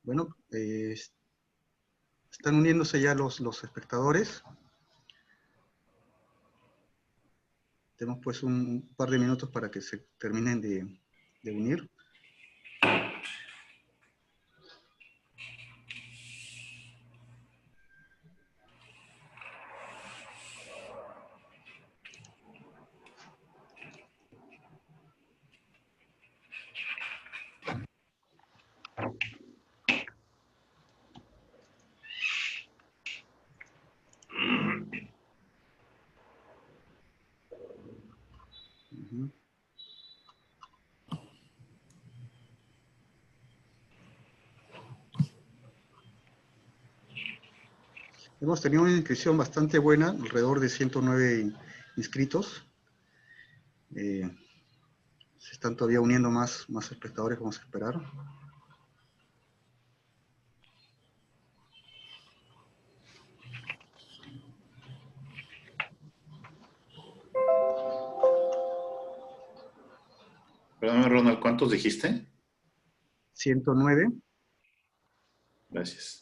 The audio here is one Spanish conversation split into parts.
Bueno, están uniéndose ya los espectadores. Tenemos pues un par de minutos para que se terminen de unir. Hemos tenido una inscripción bastante buena, alrededor de 109 inscritos. Se están todavía uniendo más espectadores, vamos a esperar. Perdón, Ronald, ¿cuántos dijiste? 109. Gracias.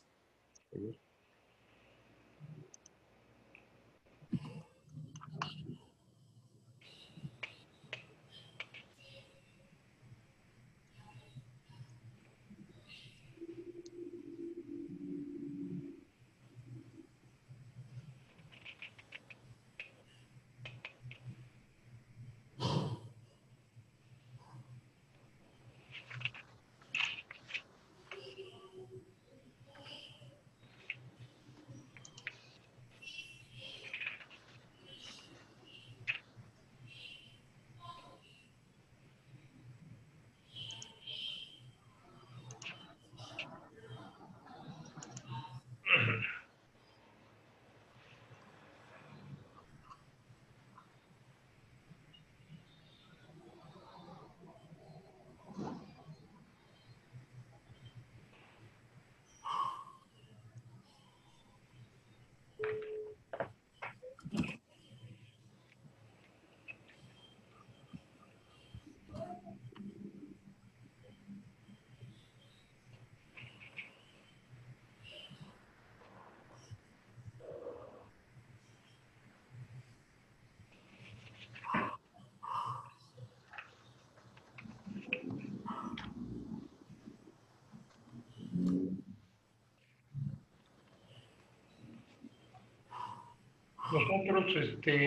Nosotros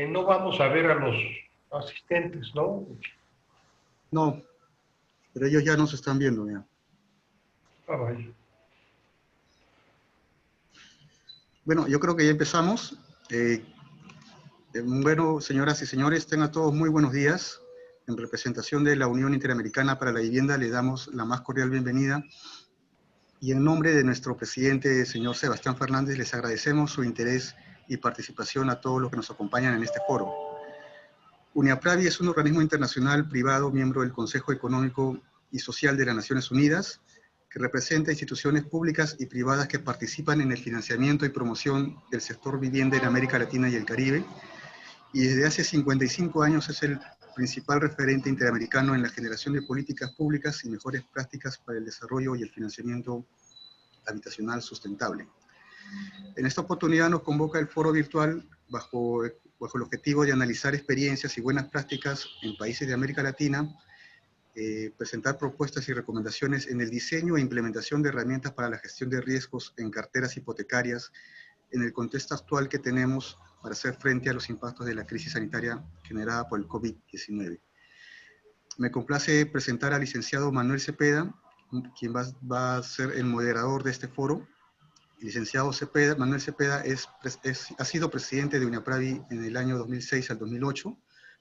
no vamos a ver a los asistentes, ¿no? No, pero ellos ya nos están viendo, ya. Ah, vaya. Bueno, yo creo que ya empezamos. Bueno, señoras y señores, tengan todos muy buenos días. En representación de la Unión Interamericana para la Vivienda, le damos la más cordial bienvenida. Y en nombre de nuestro presidente, señor Sebastián Fernández, les agradecemos su interés y participación a todos los que nos acompañan en este foro. UNIAPRAVI es un organismo internacional privado, miembro del Consejo Económico y Social de las Naciones Unidas, que representa instituciones públicas y privadas que participan en el financiamiento y promoción del sector vivienda en América Latina y el Caribe, y desde hace 55 años es el principal referente interamericano en la generación de políticas públicas y mejores prácticas para el desarrollo y el financiamiento habitacional sustentable. En esta oportunidad nos convoca el foro virtual bajo el objetivo de analizar experiencias y buenas prácticas en países de América Latina, presentar propuestas y recomendaciones en el diseño e implementación de herramientas para la gestión de riesgos en carteras hipotecarias en el contexto actual que tenemos para hacer frente a los impactos de la crisis sanitaria generada por el COVID-19. Me complace presentar al licenciado Manuel Cepeda, quien va a ser el moderador de este foro. El licenciado Manuel Cepeda ha sido presidente de UNIAPRAVI en el año 2006 al 2008.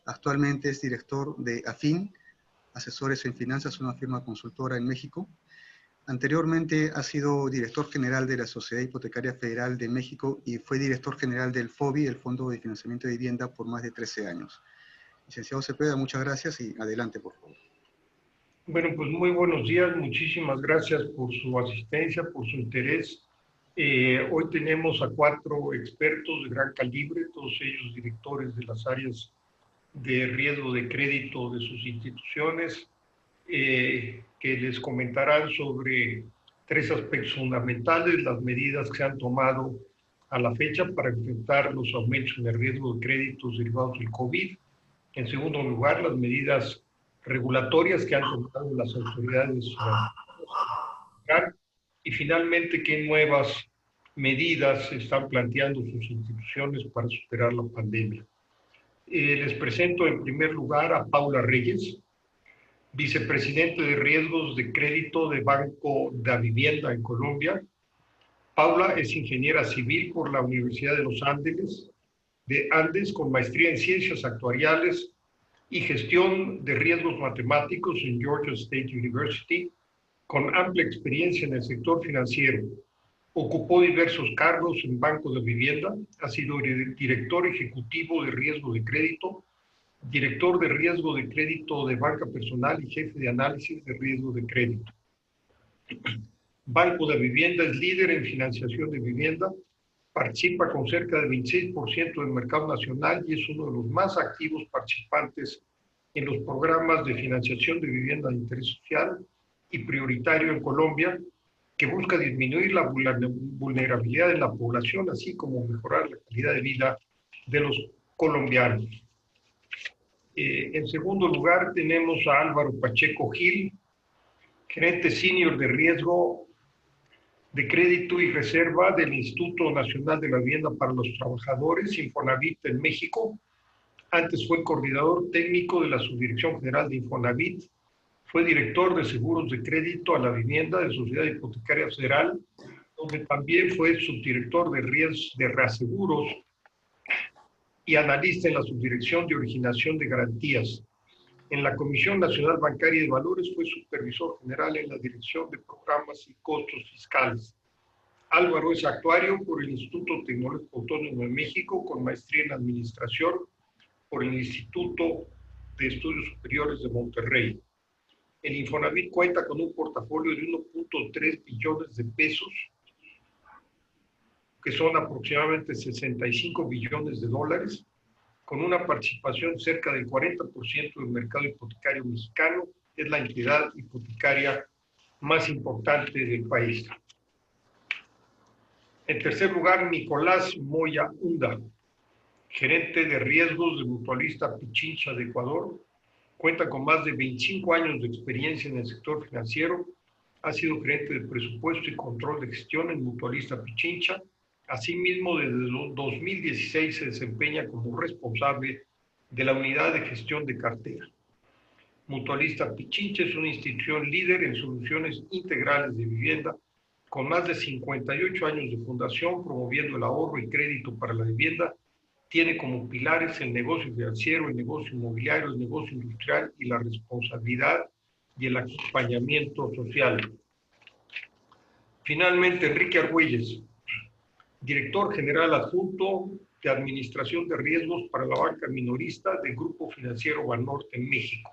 Actualmente es director de AFIN, Asesores en Finanzas, una firma consultora en México. Anteriormente ha sido director general de la Sociedad Hipotecaria Federal de México y fue director general del FOBI, el Fondo de Financiamiento de Vivienda, por más de 13 años. Licenciado Cepeda, muchas gracias y adelante, por favor. Bueno, pues muy buenos días, muchísimas gracias por su asistencia, por su interés. Hoy tenemos a 4 expertos de gran calibre, todos ellos directores de las áreas de riesgo de crédito de sus instituciones. que les comentarán sobre tres aspectos fundamentales: las medidas que se han tomado a la fecha para enfrentar los aumentos en el riesgo de créditos derivados del COVID. En segundo lugar, las medidas regulatorias que han tomado las autoridades federales. Y finalmente, qué nuevas medidas están planteando sus instituciones para superar la pandemia. Les presento en primer lugar a Paula Reyes, vicepresidente de riesgos de crédito de Banco de Vivienda en Colombia. Paula es ingeniera civil por la Universidad de los Andes, con maestría en ciencias actuariales y gestión de riesgos matemáticos en Georgia State University, con amplia experiencia en el sector financiero. Ocupó diversos cargos en Banco de Vivienda, ha sido director ejecutivo de riesgo de crédito, director de riesgo de crédito de banca personal y jefe de análisis de riesgo de crédito. Banco de Vivienda es líder en financiación de vivienda, participa con cerca del 26% del mercado nacional y es uno de los más activos participantes en los programas de financiación de vivienda de interés social y prioritario en Colombia, que busca disminuir la vulnerabilidad de la población, así como mejorar la calidad de vida de los colombianos. En segundo lugar, tenemos a Álvaro Pacheco Gil, gerente senior de riesgo de crédito y reserva del Instituto Nacional de la Vivienda para los Trabajadores, Infonavit en México. Antes fue coordinador técnico de la Subdirección General de Infonavit. Fue director de seguros de crédito a la vivienda de Sociedad Hipotecaria Federal, donde también fue subdirector de reaseguros y analista en la Subdirección de Originación de Garantías. En la Comisión Nacional Bancaria de Valores fue supervisor general en la Dirección de Programas y Costos Fiscales. Álvaro es actuario por el Instituto Tecnológico Autónomo de México, con maestría en Administración por el Instituto de Estudios Superiores de Monterrey. El Infonavit cuenta con un portafolio de 1.3 billones de pesos, que son aproximadamente 65 billones de dólares, con una participación cerca del 40% del mercado hipotecario mexicano. Es la entidad hipotecaria más importante del país. En tercer lugar, Nicolás Moya Hunda, gerente de riesgos de Mutualista Pichincha de Ecuador. Cuenta con más de 25 años de experiencia en el sector financiero. Ha sido gerente de presupuesto y control de gestión en Mutualista Pichincha. Asimismo, desde 2016 se desempeña como responsable de la unidad de gestión de cartera. Mutualista Pichincha es una institución líder en soluciones integrales de vivienda, con más de 58 años de fundación, promoviendo el ahorro y crédito para la vivienda. Tiene como pilares el negocio financiero, el negocio inmobiliario, el negocio industrial y la responsabilidad y el acompañamiento social. Finalmente, Enrique Argüelles, director general adjunto de Administración de Riesgos para la banca minorista del Grupo Financiero Banorte en México.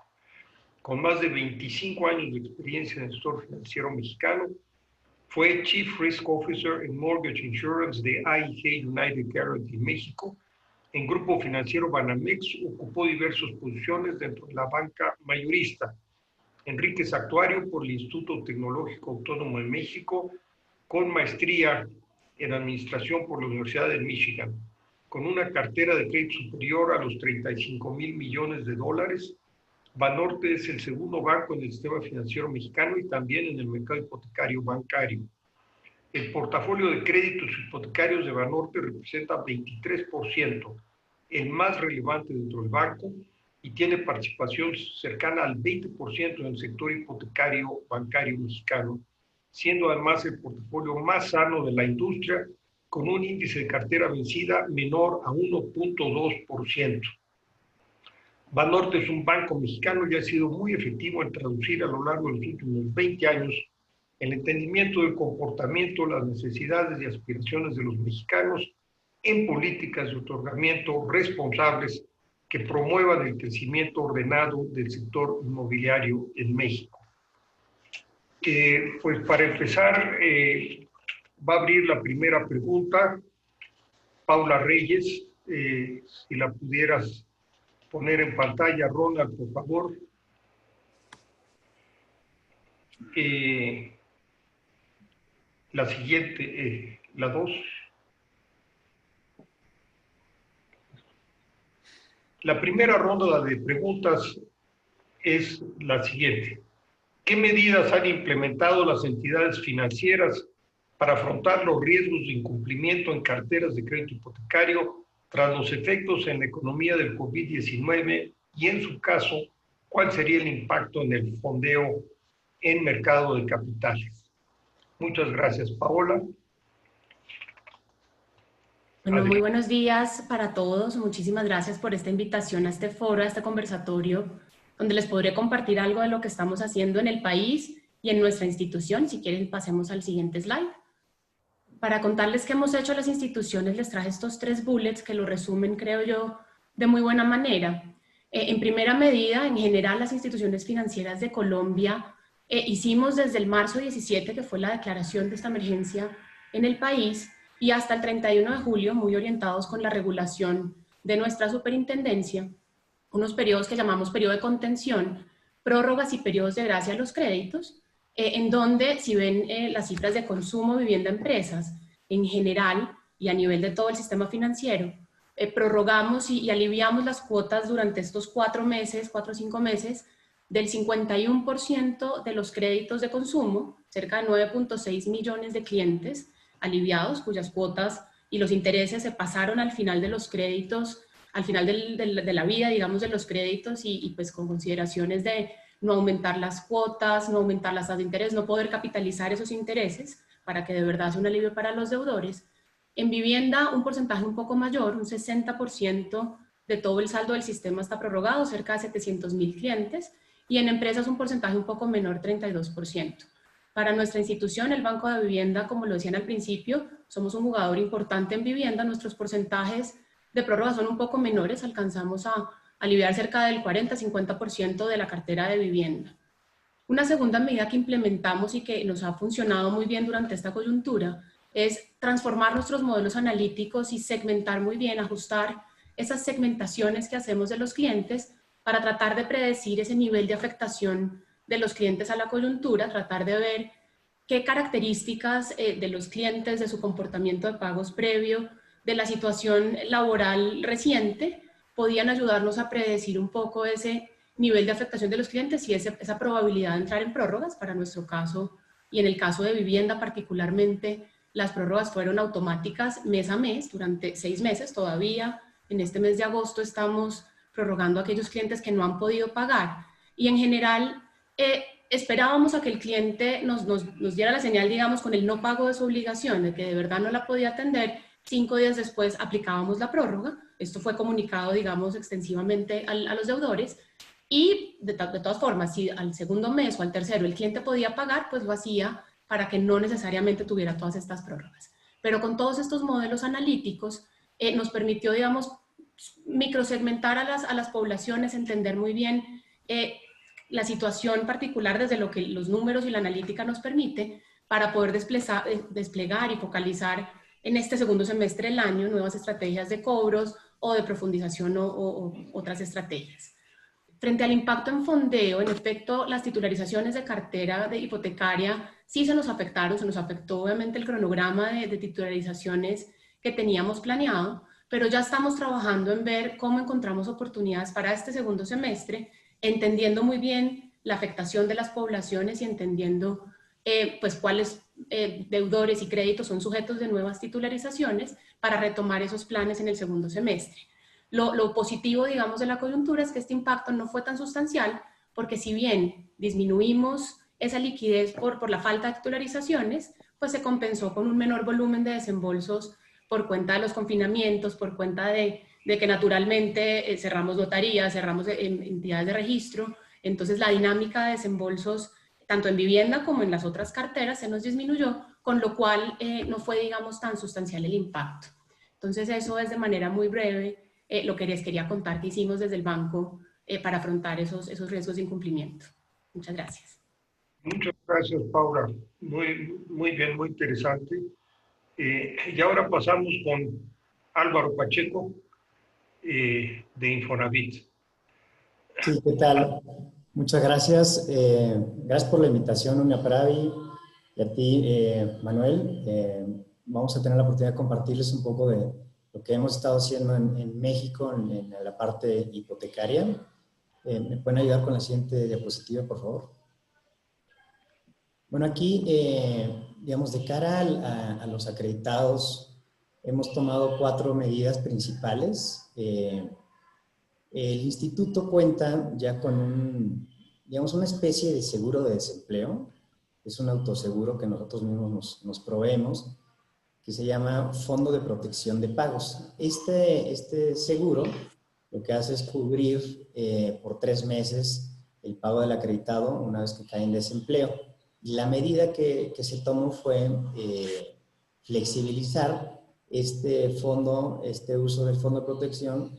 Con más de 25 años de experiencia en el sector financiero mexicano, fue Chief Risk Officer en Mortgage Insurance de AIG United Guaranty México. En Grupo Financiero Banamex ocupó diversas posiciones dentro de la banca mayorista. Enrique es actuario por el Instituto Tecnológico Autónomo de México, con maestría en Administración por la Universidad de Michigan, con una cartera de crédito superior a los 35,000 millones de dólares. Banorte es el segundo banco en el sistema financiero mexicano y también en el mercado hipotecario bancario. El portafolio de créditos hipotecarios de Banorte representa 23%, el más relevante dentro del banco, y tiene participación cercana al 20% en el sector hipotecario bancario mexicano, siendo además el portafolio más sano de la industria, con un índice de cartera vencida menor a 1.2%. Banorte es un banco mexicano y ha sido muy efectivo en traducir a lo largo de los últimos 20 años el entendimiento del comportamiento, las necesidades y aspiraciones de los mexicanos en políticas de otorgamiento responsables que promuevan el crecimiento ordenado del sector inmobiliario en México. Pues para empezar, va a abrir la primera pregunta Paula Reyes. Si la pudieras poner en pantalla, Ronald, por favor. La siguiente, la 2. La primera ronda de preguntas es la siguiente. ¿Qué medidas han implementado las entidades financieras para afrontar los riesgos de incumplimiento en carteras de crédito hipotecario tras los efectos en la economía del COVID-19? Y en su caso, ¿cuál sería el impacto en el fondeo en mercado de capitales? Muchas gracias, Paola. Bueno, muy buenos días para todos. Muchísimas gracias por esta invitación a este foro, a este conversatorio, donde les podré compartir algo de lo que estamos haciendo en el país y en nuestra institución. Si quieren, pasemos al siguiente slide. Para contarles qué hemos hecho las instituciones, les traje estos 3 bullets que lo resumen, creo yo, de muy buena manera. En primera medida, en general, las instituciones financieras de Colombia hicimos desde el marzo 17, que fue la declaración de esta emergencia en el país, y hasta el 31 de julio, muy orientados con la regulación de nuestra superintendencia, unos periodos que llamamos periodo de contención, prórrogas y periodos de gracia a los créditos, en donde, si ven las cifras de consumo, vivienda, empresas, en general y a nivel de todo el sistema financiero, prorrogamos y aliviamos las cuotas durante estos 4 o 5 meses, del 51% de los créditos de consumo, cerca de 9.6 millones de clientes aliviados, cuyas cuotas y los intereses se pasaron al final de los créditos, al final de la vida, digamos, de los créditos y pues con consideraciones de no aumentar las cuotas, no aumentar las tasas de interés, no poder capitalizar esos intereses para que de verdad sea un alivio para los deudores. En vivienda, un porcentaje un poco mayor, un 60% de todo el saldo del sistema está prorrogado, cerca de 700,000 clientes, y en empresas un porcentaje un poco menor, 32%. Para nuestra institución, el Banco de Vivienda, como lo decían al principio, somos un jugador importante en vivienda. Nuestros porcentajes de prórroga son un poco menores, alcanzamos a aliviar cerca del 40-50% de la cartera de vivienda. Una segunda medida que implementamos y que nos ha funcionado muy bien durante esta coyuntura es transformar nuestros modelos analíticos y segmentar muy bien, ajustar esas segmentaciones que hacemos de los clientes para tratar de predecir ese nivel de afectación de los clientes a la coyuntura, tratar de ver qué características de los clientes, de su comportamiento de pagos previo, de la situación laboral reciente, podían ayudarnos a predecir un poco ese nivel de afectación de los clientes y esa probabilidad de entrar en prórrogas. Para nuestro caso, y en el caso de vivienda particularmente, las prórrogas fueron automáticas mes a mes durante 6 meses. Todavía en este mes de agosto estamos prorrogando a aquellos clientes que no han podido pagar. Y en general, esperábamos a que el cliente nos diera la señal, digamos, con el no pago de su obligación, de que de verdad no la podía atender. 5 días después aplicábamos la prórroga. Esto fue comunicado, digamos, extensivamente a los deudores. Y de todas formas, si al segundo mes o al tercero el cliente podía pagar, pues lo hacía para que no necesariamente tuviera todas estas prórrogas. Pero con todos estos modelos analíticos nos permitió, digamos, microsegmentar a las poblaciones, entender muy bien la situación particular desde lo que los números y la analítica nos permite para poder desplegar y focalizar en este segundo semestre del año nuevas estrategias de cobros o de profundización o otras estrategias. Frente al impacto en fondeo, en efecto, las titularizaciones de cartera de hipotecaria sí se nos afectaron, se nos afectó obviamente el cronograma de titularizaciones que teníamos planeado, pero ya estamos trabajando en ver cómo encontramos oportunidades para este segundo semestre, entendiendo muy bien la afectación de las poblaciones y entendiendo pues cuáles deudores y créditos son sujetos de nuevas titularizaciones para retomar esos planes en el segundo semestre. Lo positivo, digamos, de la coyuntura es que este impacto no fue tan sustancial, porque si bien disminuimos esa liquidez por la falta de titularizaciones, pues se compensó con un menor volumen de desembolsos por cuenta de los confinamientos, por cuenta de que naturalmente cerramos notarías, cerramos entidades de registro. Entonces la dinámica de desembolsos, tanto en vivienda como en las otras carteras, se nos disminuyó, con lo cual no fue, digamos, tan sustancial el impacto. Entonces eso es de manera muy breve lo que les quería contar que hicimos desde el banco para afrontar esos riesgos de incumplimiento. Muchas gracias. Muchas gracias, Paula. Muy bien, muy interesante. Y ahora pasamos con Álvaro Pacheco, de Infonavit. Sí, ¿qué tal? Muchas gracias. Gracias por la invitación, Unia Pravi, y a ti, Manuel. Vamos a tener la oportunidad de compartirles un poco de lo que hemos estado haciendo en México en la parte hipotecaria. ¿Me pueden ayudar con la siguiente diapositiva, por favor? Bueno, aquí, digamos, de cara a los acreditados, hemos tomado 4 medidas principales. El instituto cuenta ya con digamos, una especie de seguro de desempleo. Es un autoseguro que nosotros mismos nos proveemos, que se llama Fondo de Protección de Pagos. Este seguro lo que hace es cubrir por 3 meses el pago del acreditado una vez que cae en desempleo. Y la medida que se tomó fue flexibilizar este uso del fondo de protección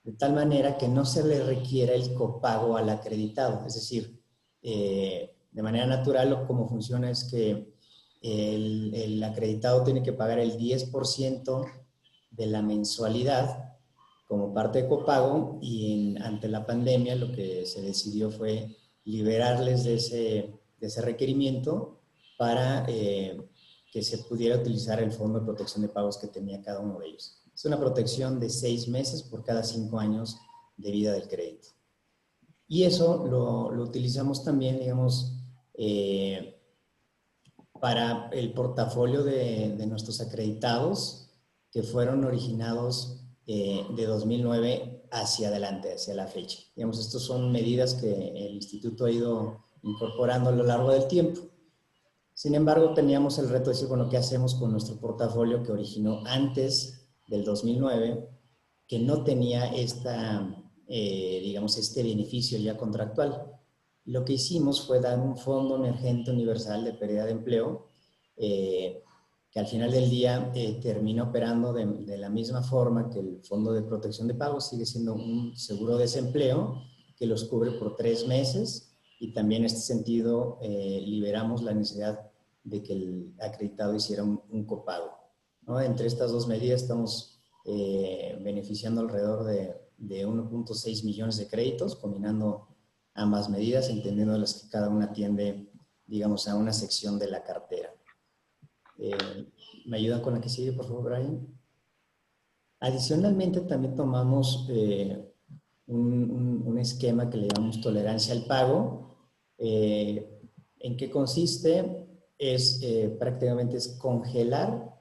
de tal manera que no se le requiera el copago al acreditado. Es decir, de manera natural, cómo funciona es que el acreditado tiene que pagar el 10% de la mensualidad como parte de copago y ante la pandemia lo que se decidió fue liberarles de ese requerimiento para que se pudiera utilizar el fondo de protección de pagos que tenía cada uno de ellos. Es una protección de 6 meses por cada 5 años de vida del crédito. Y eso lo utilizamos también, digamos, para el portafolio de nuestros acreditados que fueron originados de 2009 hacia adelante, hacia la fecha. Digamos, estas son medidas que el instituto ha ido incorporando a lo largo del tiempo. Sin embargo, teníamos el reto de decir, bueno, ¿qué hacemos con nuestro portafolio que originó antes del 2009, que no tenía digamos, este beneficio ya contractual? Lo que hicimos fue dar un fondo emergente universal de pérdida de empleo, que al final del día termina operando de la misma forma que el Fondo de Protección de Pagos. Sigue siendo un seguro de desempleo que los cubre por 3 meses y también en este sentido liberamos la necesidad de que el acreditado hiciera un copago, ¿no? Entre estas 2 medidas estamos beneficiando alrededor de 1.6 millones de créditos, combinando ambas medidas, entendiendo las que cada una atiende, digamos, a una sección de la cartera. ¿Me ayudan con la que sigue, por favor, Brian? Adicionalmente, también tomamos un esquema que le llamamos tolerancia al pago. ¿En qué consiste? Prácticamente es congelar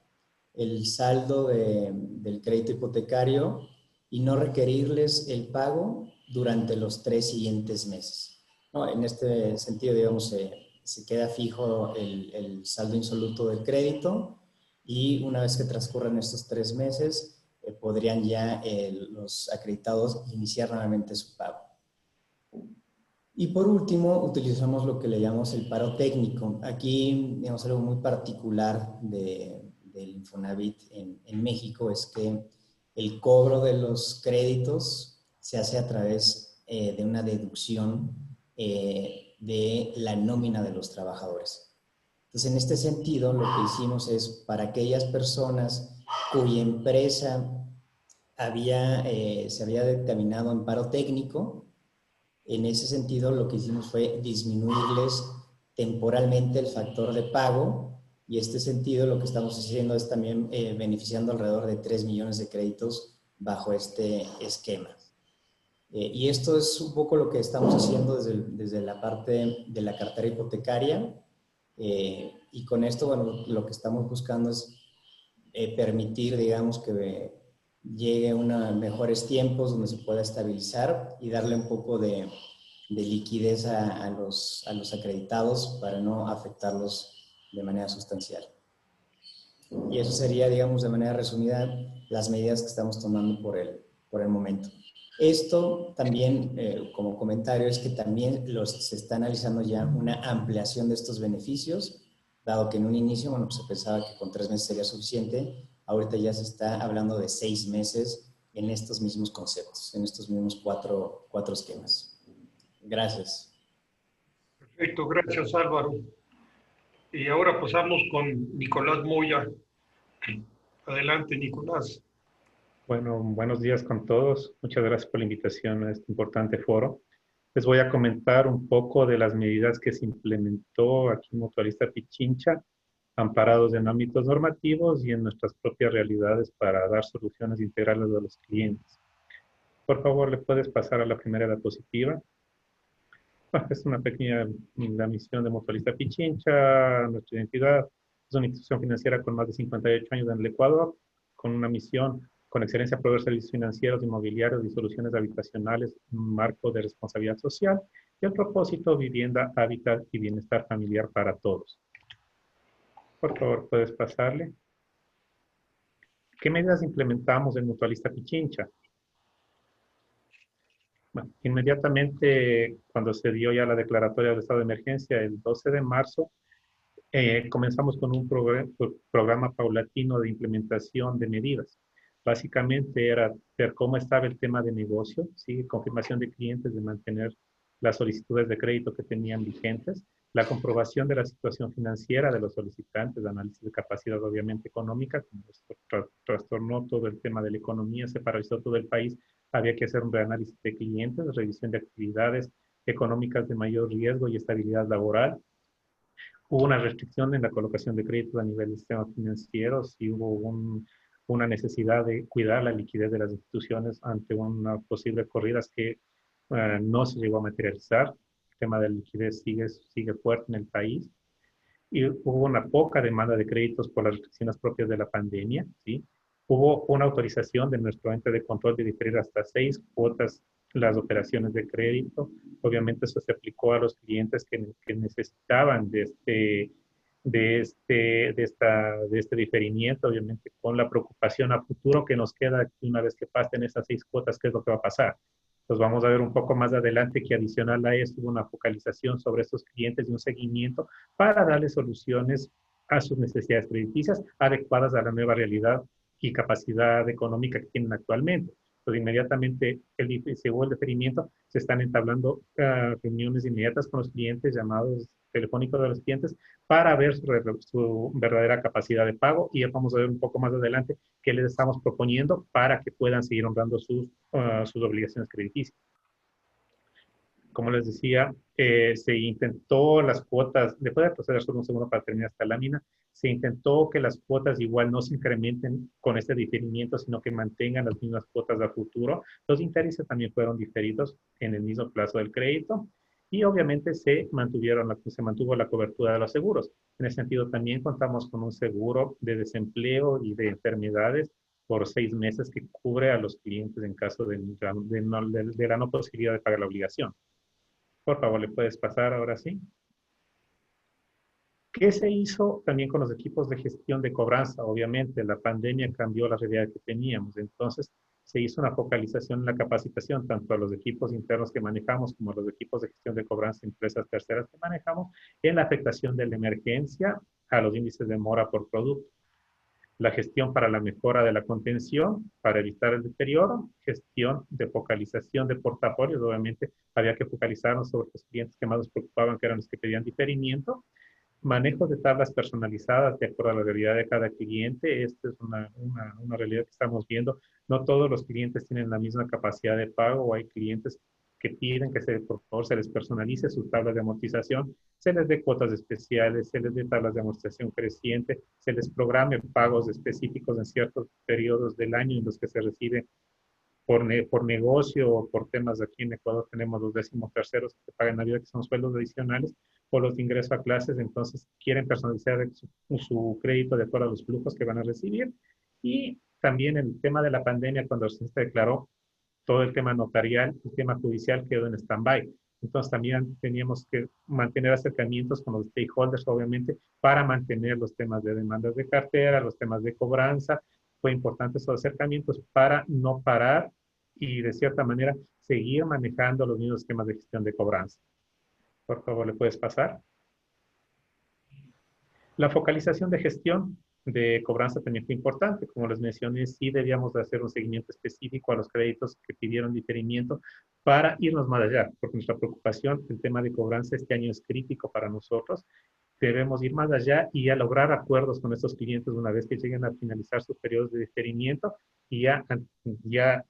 el saldo del crédito hipotecario y no requerirles el pago durante los 3 siguientes meses, ¿no? En este sentido, digamos, se queda fijo el saldo insoluto del crédito y una vez que transcurran estos 3 meses, podrían ya los acreditados iniciar nuevamente su pago. Y por último, utilizamos lo que le llamamos el paro técnico. Aquí, digamos, algo muy particular del Infonavit en México es que el cobro de los créditos se hace a través de una deducción de la nómina de los trabajadores. Entonces, en este sentido, lo que hicimos es para aquellas personas cuya empresa se había determinado en paro técnico, en ese sentido, lo que hicimos fue disminuirles temporalmente el factor de pago y en este sentido lo que estamos haciendo es también beneficiando alrededor de 3 millones de créditos bajo este esquema. Y esto es un poco lo que estamos haciendo desde la parte de la cartera hipotecaria y con esto, bueno, lo que estamos buscando es permitir, digamos, que llegue a mejores tiempos donde se pueda estabilizar y darle un poco de liquidez a los acreditados para no afectarlos de manera sustancial. Y eso sería, digamos, de manera resumida, las medidas que estamos tomando por el momento. Esto también, como comentario, es que también se está analizando ya una ampliación de estos beneficios, dado que en un inicio, bueno, pues se pensaba que con 3 meses sería suficiente. Ahorita ya se está hablando de 6 meses en estos mismos conceptos, en estos mismos cuatro esquemas. Gracias. Perfecto, gracias Álvaro. Y ahora pasamos con Nicolás Moya. Adelante, Nicolás. Bueno, buenos días con todos. Muchas gracias por la invitación a este importante foro. Les voy a comentar un poco de las medidas que se implementó aquí en Mutualista Pichincha, amparados en ámbitos normativos y en nuestras propias realidades para dar soluciones integrales a los clientes. Por favor, ¿le puedes pasar a la primera diapositiva? Bueno, es una pequeña la misión de Mutualista Pichincha. Nuestra identidad es una institución financiera con más de 58 años en el Ecuador, con una misión con excelencia proveer servicios financieros, inmobiliarios y soluciones habitacionales en un marco de responsabilidad social y el propósito vivienda, hábitat y bienestar familiar para todos. Por favor, ¿puedes pasarle? ¿Qué medidas implementamos en Mutualista Pichincha? Bueno, inmediatamente cuando se dio ya la declaratoria de estado de emergencia el 12 de marzo, comenzamos con un programa paulatino de implementación de medidas. Básicamente era ver cómo estaba el tema de negocio, ¿sí? Confirmación de clientes, de mantener las solicitudes de crédito que tenían vigentes, la comprobación de la situación financiera de los solicitantes, análisis de capacidad obviamente económica, como esto trastornó todo el tema de la economía, se paralizó todo el país, había que hacer un reanálisis de clientes, revisión de actividades económicas de mayor riesgo y estabilidad laboral. Hubo una restricción en la colocación de créditos a nivel del sistema financiero, sí hubo una necesidad de cuidar la liquidez de las instituciones ante una posible corridas que no se llegó a materializar. El tema de la liquidez sigue fuerte en el país. Y hubo una poca demanda de créditos por las restricciones propias de la pandemia, ¿sí? Hubo una autorización de nuestro ente de control de diferir hasta 6 cuotas las operaciones de crédito. Obviamente eso se aplicó a los clientes que necesitaban de este diferimiento, obviamente con la preocupación a futuro que nos queda una vez que pasen esas 6 cuotas, qué es lo que va a pasar. Pues vamos a ver un poco más adelante que adicional a esto hubo una focalización sobre estos clientes y un seguimiento para darles soluciones a sus necesidades crediticias adecuadas a la nueva realidad y capacidad económica que tienen actualmente. Entonces, inmediatamente según el deferimiento, se están entablando reuniones inmediatas con los clientes, llamados telefónicos de los clientes, para ver su verdadera capacidad de pago y ya vamos a ver un poco más adelante qué les estamos proponiendo para que puedan seguir honrando sus obligaciones crediticias. Como les decía, se intentó las cuotas, después de proceder solo un segundo para terminar esta lámina, se intentó que las cuotas igual no se incrementen con este diferimiento, sino que mantengan las mismas cuotas a futuro. Los intereses también fueron diferidos en el mismo plazo del crédito y obviamente se mantuvo la cobertura de los seguros. En ese sentido, también contamos con un seguro de desempleo y de enfermedades por 6 meses que cubre a los clientes en caso de la no posibilidad de pagar la obligación. Por favor, ¿le puedes pasar ahora sí? ¿Qué se hizo también con los equipos de gestión de cobranza? Obviamente, la pandemia cambió la realidad que teníamos. Entonces, se hizo una focalización en la capacitación, tanto a los equipos internos que manejamos como a los equipos de gestión de cobranza de empresas terceras que manejamos, en la afectación de la emergencia a los índices de mora por producto. La gestión para la mejora de la contención, para evitar el deterioro, gestión de focalización de portafolios, obviamente había que focalizarnos sobre los clientes que más nos preocupaban, que eran los que pedían diferimiento, manejo de tablas personalizadas de acuerdo a la realidad de cada cliente. Esta es una realidad que estamos viendo. No todos los clientes tienen la misma capacidad de pago, o hay clientes que piden que por favor se les personalice sus tablas de amortización, se les dé cuotas especiales, se les dé tablas de amortización creciente, se les programe pagos específicos en ciertos periodos del año en los que se recibe por negocio o por temas. Aquí en Ecuador tenemos los 13º que se pagan en Navidad, que son sueldos adicionales, o los de ingreso a clases, entonces quieren personalizar su crédito de acuerdo a los flujos que van a recibir. Y también el tema de la pandemia, cuando se declaró todo el tema notarial, el tema judicial quedó en stand-by. Entonces también teníamos que mantener acercamientos con los stakeholders, obviamente, para mantener los temas de demandas de cartera, los temas de cobranza. Fue importante esos acercamientos para no parar y de cierta manera seguir manejando los mismos esquemas de gestión de cobranza. Por favor, ¿le puedes pasar? La focalización de gestión de cobranza también fue importante. Como les mencioné, sí debíamos de hacer un seguimiento específico a los créditos que pidieron diferimiento para irnos más allá, porque nuestra preocupación, el tema de cobranza este año es crítico para nosotros. debemos ir más allá y ya lograr acuerdos con estos clientes una vez que lleguen a finalizar sus periodos de diferimiento y ya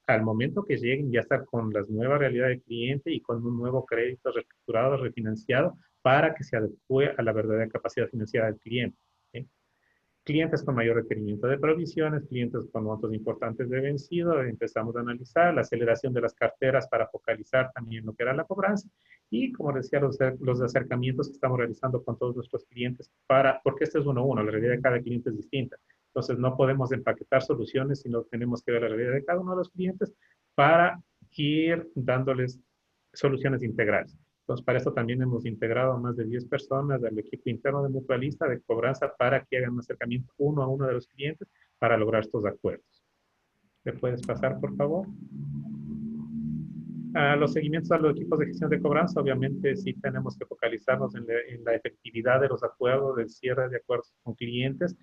al momento que lleguen ya estar con la nueva realidad del cliente y con un nuevo crédito reestructurado, refinanciado, para que se adecue a la verdadera capacidad financiera del cliente. ¿Sí? Clientes con mayor requerimiento de provisiones, clientes con montos importantes de vencido, empezamos a analizar la aceleración de las carteras para focalizar también lo que era la cobranza y, como decía, los acercamientos que estamos realizando con todos nuestros clientes porque este es uno a uno, la realidad de cada cliente es distinta. Entonces, no podemos empaquetar soluciones, sino tenemos que ver la realidad de cada uno de los clientes para ir dándoles soluciones integrales. Entonces, para esto también hemos integrado a más de 10 personas del equipo interno de mutualista de cobranza para que hagan un acercamiento uno a uno de los clientes para lograr estos acuerdos. ¿Me puedes pasar, por favor? Los seguimientos a los equipos de gestión de cobranza, obviamente sí tenemos que focalizarnos en la efectividad de los acuerdos, del cierre de acuerdos con clientes,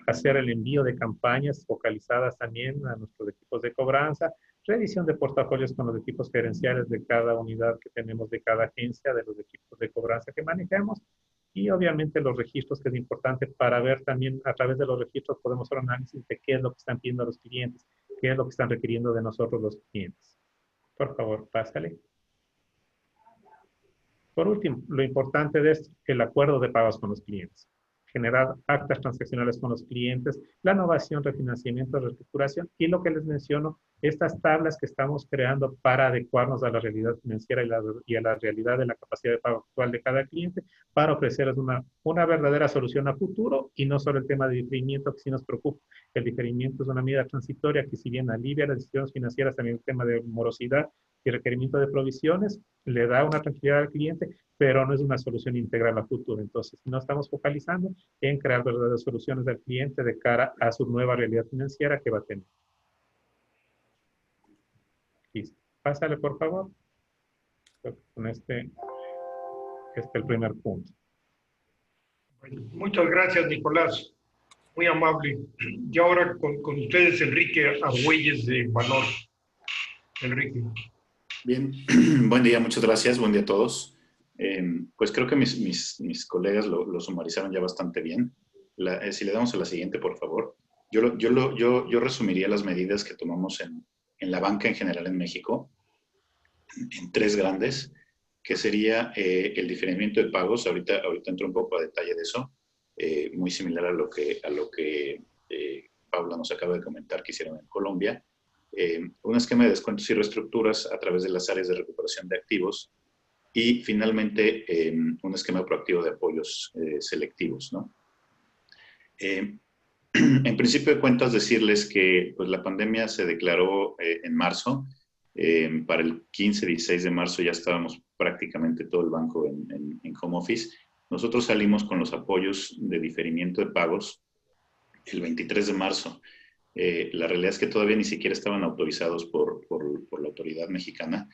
hacer el envío de campañas focalizadas también a nuestros equipos de cobranza, revisión de portafolios con los equipos gerenciales de cada unidad que tenemos de cada agencia, de los equipos de cobranza que manejamos, y obviamente los registros, que es importante para ver también a través de los registros podemos hacer un análisis de qué es lo que están pidiendo los clientes, qué es lo que están requiriendo de nosotros los clientes. Por favor, pásale. Por último, lo importante de esto, el acuerdo de pagos con los clientes. Generar actas transaccionales con los clientes, la innovación, refinanciamiento, reestructuración y lo que les menciono, estas tablas que estamos creando para adecuarnos a la realidad financiera y a la realidad de la capacidad de pago actual de cada cliente para ofrecerles una verdadera solución a futuro y no solo el tema de diferimiento que sí nos preocupa. El diferimiento es una medida transitoria que si bien alivia las decisiones financieras, también el tema de morosidad y requerimiento de provisiones, le da una tranquilidad al cliente, pero no es una solución integral a futuro. Entonces, no estamos focalizando en crear verdaderas soluciones del cliente de cara a su nueva realidad financiera que va a tener. Listo. Pásale, por favor. Con este es el primer punto. Muchas gracias, Nicolás. Muy amable. Y ahora con ustedes, Enrique Argüelles de Valor. Enrique. Bien, buen día, muchas gracias, buen día a todos. Pues creo que mis colegas lo sumarizaron ya bastante bien. Si le damos a la siguiente, por favor. Yo resumiría las medidas que tomamos en la banca en general en México en tres grandes, que sería el diferimiento de pagos. Ahorita entro un poco a detalle de eso, muy similar a lo que Paula nos acaba de comentar que hicieron en Colombia. Un esquema de descuentos y reestructuras a través de las áreas de recuperación de activos y finalmente un esquema proactivo de apoyos selectivos, ¿no? En principio de cuentas decirles que pues, la pandemia se declaró en marzo. Para el 15-16 de marzo ya estábamos prácticamente todo el banco en home office. Nosotros salimos con los apoyos de diferimiento de pagos el 23 de marzo. La realidad es que todavía ni siquiera estaban autorizados por la autoridad mexicana,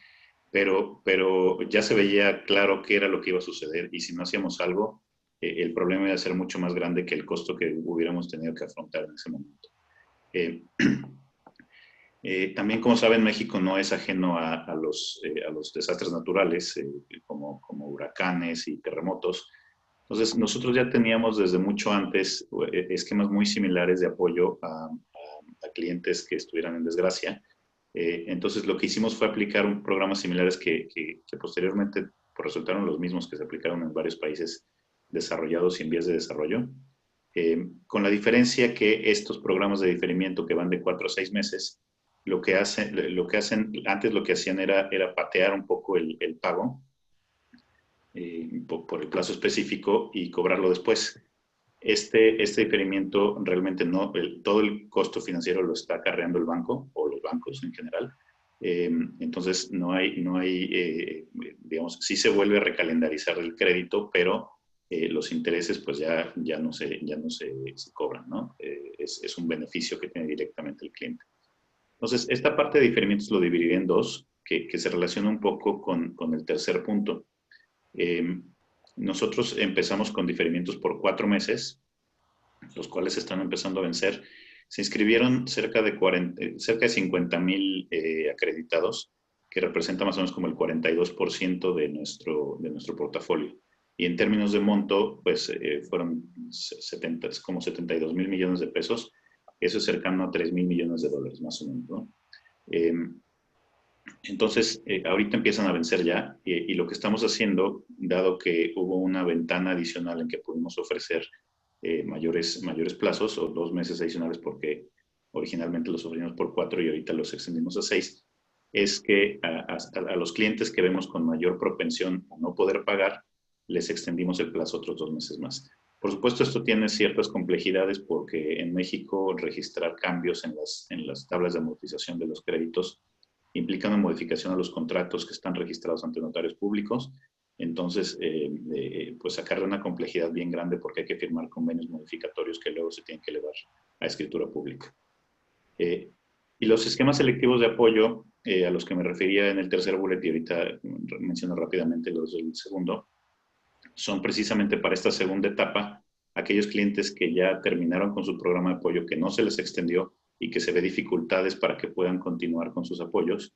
pero ya se veía claro qué era lo que iba a suceder y si no hacíamos algo, el problema iba a ser mucho más grande que el costo que hubiéramos tenido que afrontar en ese momento. También, como saben, México no es ajeno a los desastres naturales, como huracanes y terremotos. Entonces, nosotros ya teníamos desde mucho antes esquemas muy similares de apoyo a clientes que estuvieran en desgracia. Entonces, lo que hicimos fue aplicar programas similares que posteriormente pues, resultaron los mismos que se aplicaron en varios países desarrollados y en vías de desarrollo, con la diferencia que estos programas de diferimiento que van de 4 a 6 meses, lo que hacen, antes lo que hacían era patear un poco el pago por el plazo específico y cobrarlo después. Este diferimiento realmente no, todo el costo financiero lo está acarreando el banco o los bancos en general. Entonces no hay digamos, sí se vuelve a recalendarizar el crédito, pero los intereses pues ya no se cobran, ¿no? Es un beneficio que tiene directamente el cliente. Entonces, esta parte de diferimientos lo dividiré en dos, que se relaciona un poco con el tercer punto. Nosotros empezamos con diferimientos por 4 meses, los cuales están empezando a vencer. Se inscribieron cerca de 50,000 acreditados, que representa más o menos como el 42% de nuestro portafolio. y en términos de monto, pues fueron como 72,000 millones de pesos. Eso es cercano a 3,000 millones de dólares, más o menos, ¿no? Entonces, ahorita empiezan a vencer ya, y lo que estamos haciendo, dado que hubo una ventana adicional en que pudimos ofrecer mayores plazos, o 2 meses adicionales, porque originalmente los ofrecimos por 4 y ahorita los extendimos a 6, es que a los clientes que vemos con mayor propensión a no poder pagar, les extendimos el plazo otros 2 meses más. Por supuesto, esto tiene ciertas complejidades porque en México registrar cambios en las tablas de amortización de los créditos implica una modificación a los contratos que están registrados ante notarios públicos. Entonces, pues sacarle una complejidad bien grande porque hay que firmar convenios modificatorios que luego se tienen que elevar a escritura pública. Y los esquemas selectivos de apoyo, a los que me refería en el tercer bullet y ahorita menciono rápidamente los del segundo, son precisamente para esta segunda etapa, aquellos clientes que ya terminaron con su programa de apoyo, que no se les extendió y que se ve dificultades para que puedan continuar con sus apoyos.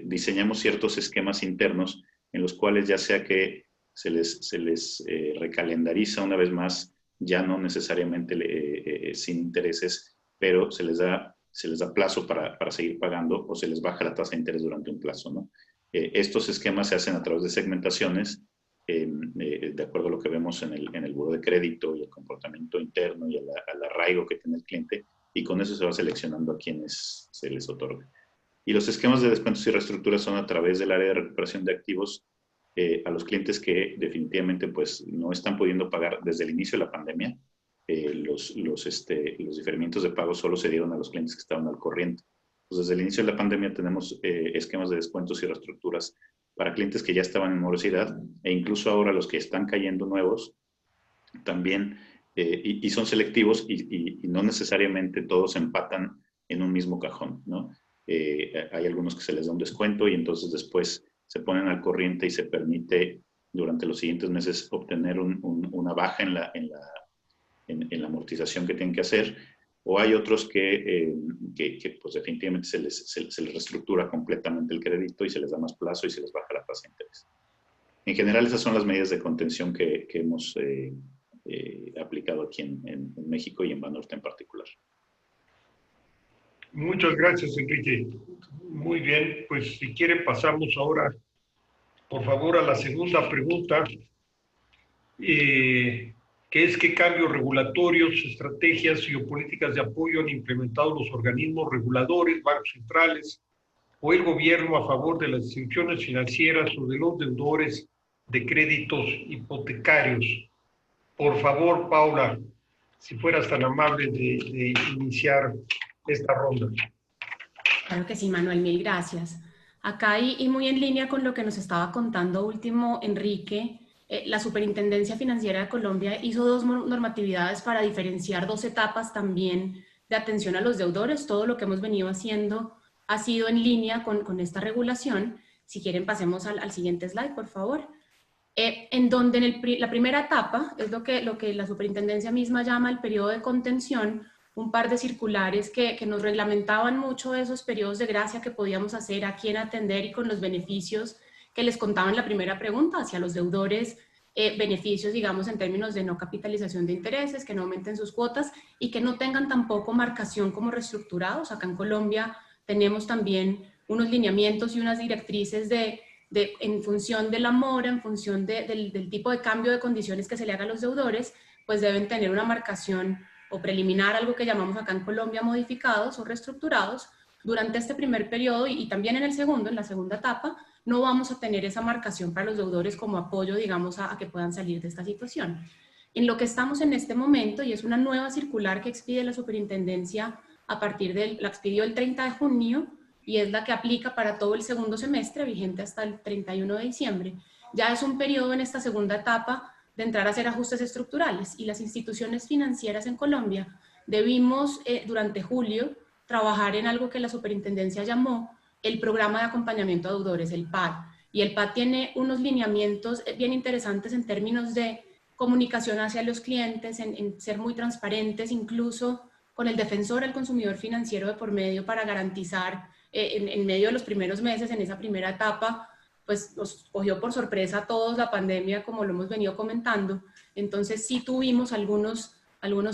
Diseñamos ciertos esquemas internos en los cuales ya sea que se les recalendariza una vez más, ya no necesariamente sin intereses, pero se les da plazo para seguir pagando, o se les baja la tasa de interés durante un plazo, ¿no? Estos esquemas se hacen a través de segmentaciones, de acuerdo a lo que vemos en el buró de crédito y el comportamiento interno y al arraigo que tiene el cliente, y con eso se va seleccionando a quienes se les otorga. Y los esquemas de descuentos y reestructuras son a través del área de recuperación de activos a los clientes que definitivamente pues, no están pudiendo pagar desde el inicio de la pandemia. Los diferimientos de pago solo se dieron a los clientes que estaban al corriente. Pues desde el inicio de la pandemia tenemos esquemas de descuentos y reestructuras para clientes que ya estaban en morosidad, e incluso ahora los que están cayendo nuevos también, y son selectivos y no necesariamente todos empatan en un mismo cajón, ¿no? Hay algunos que se les da un descuento y entonces después se ponen al corriente y se permite durante los siguientes meses obtener una baja en la amortización que tienen que hacer, o hay otros que pues definitivamente se les reestructura completamente el crédito y se les da más plazo y se les baja la tasa de interés. En general, esas son las medidas de contención que hemos aplicado aquí en México y en Banorte en particular. Muchas gracias, Enrique. Muy bien, pues si quieren pasamos ahora, por favor, a la segunda pregunta, que es qué cambios regulatorios, estrategias y o políticas de apoyo han implementado los organismos reguladores, bancos centrales o el gobierno a favor de las instituciones financieras o de los deudores de créditos hipotecarios. Por favor, Paula, si fueras tan amable de iniciar esta ronda. Claro que sí, Manuel, mil gracias. Acá y muy en línea con lo que nos estaba contando último Enrique, la Superintendencia Financiera de Colombia hizo 2 normatividades para diferenciar 2 etapas también de atención a los deudores. Todo lo que hemos venido haciendo ha sido en línea con esta regulación. Si quieren pasemos al siguiente slide, por favor. En donde la primera etapa es lo que la superintendencia misma llama el periodo de contención, un par de circulares que nos reglamentaban mucho esos periodos de gracia que podíamos hacer, a quién atender y con los beneficios que les contaba en la primera pregunta hacia los deudores, beneficios, digamos, en términos de no capitalización de intereses, que no aumenten sus cuotas y que no tengan tampoco marcación como reestructurados. Acá en Colombia tenemos también unos lineamientos y unas directrices en función de la mora, en función del tipo de cambio de condiciones que se le haga a los deudores, pues deben tener una marcación o preliminar, algo que llamamos acá en Colombia modificados o reestructurados. Durante este primer periodo y también en la segunda etapa, no vamos a tener esa marcación para los deudores como apoyo, digamos, a que puedan salir de esta situación. En lo que estamos en este momento, y es una nueva circular que expide la superintendencia la expidió el 30 de junio, y es la que aplica para todo el segundo semestre, vigente hasta el 31 de diciembre. Ya es un periodo en esta segunda etapa de entrar a hacer ajustes estructurales, y las instituciones financieras en Colombia debimos durante julio trabajar en algo que la superintendencia llamó el programa de acompañamiento a deudores, el PAD. Y el PAD tiene unos lineamientos bien interesantes en términos de comunicación hacia los clientes, en ser muy transparentes, incluso con el defensor del consumidor financiero de por medio, para garantizar en medio de los primeros meses, en esa primera etapa, pues nos cogió por sorpresa a todos la pandemia, como lo hemos venido comentando. Entonces sí tuvimos algunos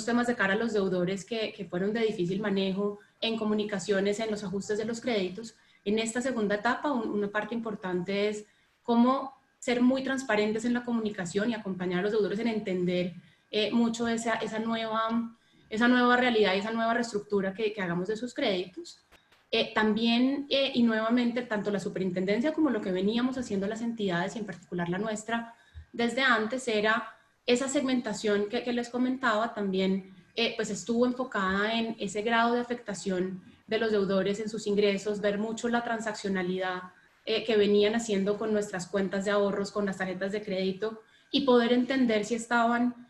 temas de cara a los deudores que fueron de difícil manejo en comunicaciones, en los ajustes de los créditos. En esta segunda etapa, una parte importante es cómo ser muy transparentes en la comunicación y acompañar a los deudores en entender mucho esa nueva realidad y esa nueva reestructura que hagamos de sus créditos. También, y nuevamente, tanto la superintendencia como lo que veníamos haciendo las entidades, y en particular la nuestra, desde antes, era esa segmentación que les comentaba, también pues estuvo enfocada en ese grado de afectación de los deudores en sus ingresos, ver mucho la transaccionalidad que venían haciendo con nuestras cuentas de ahorros, con las tarjetas de crédito, y poder entender si estaban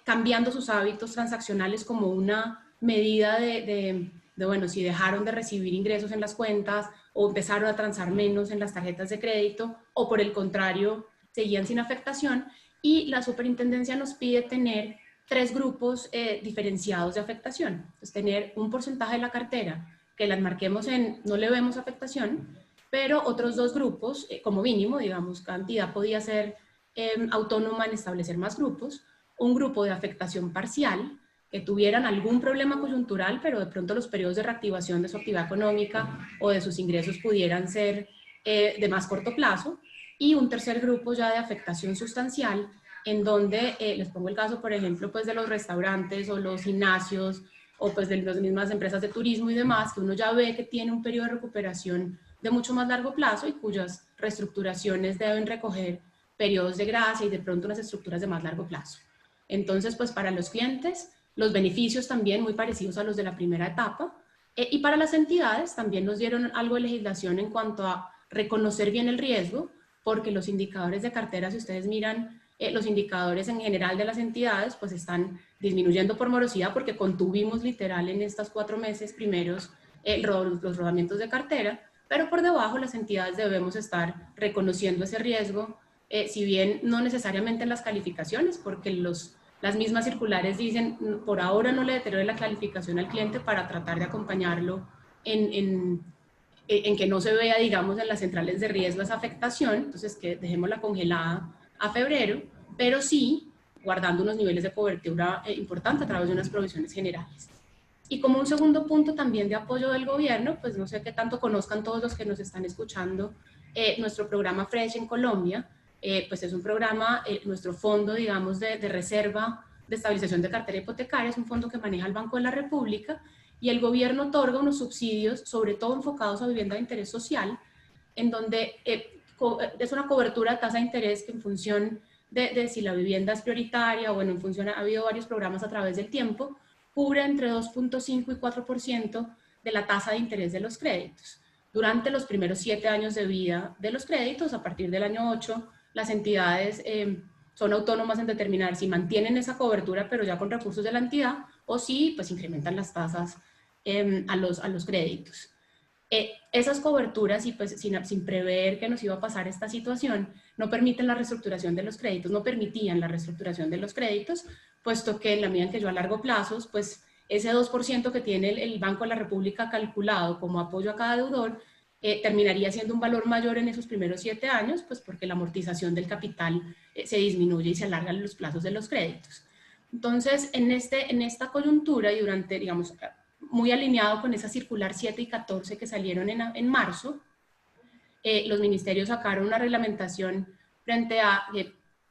cambiando sus hábitos transaccionales como una medida de bueno, si dejaron de recibir ingresos en las cuentas o empezaron a transar menos en las tarjetas de crédito, o por el contrario, seguían sin afectación. Y la superintendencia nos pide tener 3 grupos diferenciados de afectación. Entonces, tener un porcentaje de la cartera que las marquemos en no le vemos afectación, pero otros 2 grupos, como mínimo, digamos, cada entidad podía ser autónoma en establecer más grupos, un grupo de afectación parcial, que tuvieran algún problema coyuntural, pero de pronto los periodos de reactivación de su actividad económica o de sus ingresos pudieran ser de más corto plazo, y un tercer grupo ya de afectación sustancial, en donde les pongo el caso, por ejemplo, pues de los restaurantes o los gimnasios, o pues de las mismas empresas de turismo y demás, que uno ya ve que tiene un periodo de recuperación de mucho más largo plazo y cuyas reestructuraciones deben recoger periodos de gracia y de pronto unas estructuras de más largo plazo. Entonces, pues para los clientes, los beneficios también muy parecidos a los de la primera etapa, y para las entidades también nos dieron algo de legislación en cuanto a reconocer bien el riesgo, porque los indicadores de cartera, si ustedes miran los indicadores en general de las entidades, pues están disminuyendo por morosidad, porque contuvimos literal en estos 4 meses primeros los rodamientos de cartera, pero por debajo las entidades debemos estar reconociendo ese riesgo, si bien no necesariamente en las calificaciones, porque las mismas circulares dicen, por ahora no le deteriore la calificación al cliente para tratar de acompañarlo en que no se vea, digamos, en las centrales de riesgo esa afectación, entonces que dejémosla congelada a febrero, pero sí guardando unos niveles de cobertura importantes a través de unas provisiones generales. Y como un segundo punto también de apoyo del gobierno, pues no sé qué tanto conozcan todos los que nos están escuchando, nuestro programa Fresh en Colombia, pues es un programa, nuestro fondo, digamos, de reserva de estabilización de cartera hipotecaria, es un fondo que maneja el Banco de la República, y el gobierno otorga unos subsidios, sobre todo enfocados a vivienda de interés social, en donde es una cobertura de tasa de interés que en función de si la vivienda es prioritaria, o bueno, en función, ha habido varios programas a través del tiempo, cubre entre 2.5 y 4% de la tasa de interés de los créditos. Durante los primeros 7 años de vida de los créditos, a partir del año 8, las entidades son autónomas en determinar si mantienen esa cobertura, pero ya con recursos de la entidad, o si pues incrementan las tasas a los créditos. Esas coberturas, y pues sin prever que nos iba a pasar esta situación, no permiten la reestructuración de los créditos, no permitían la reestructuración de los créditos, puesto que en la medida en que yo a largo plazo, pues ese 2% que tiene el Banco de la República calculado como apoyo a cada deudor, terminaría siendo un valor mayor en esos primeros 7 años, pues porque la amortización del capital se disminuye y se alargan los plazos de los créditos. Entonces, en esta coyuntura y durante, digamos, muy alineado con esa circular 7 y 14 que salieron en marzo, los ministerios sacaron una reglamentación frente a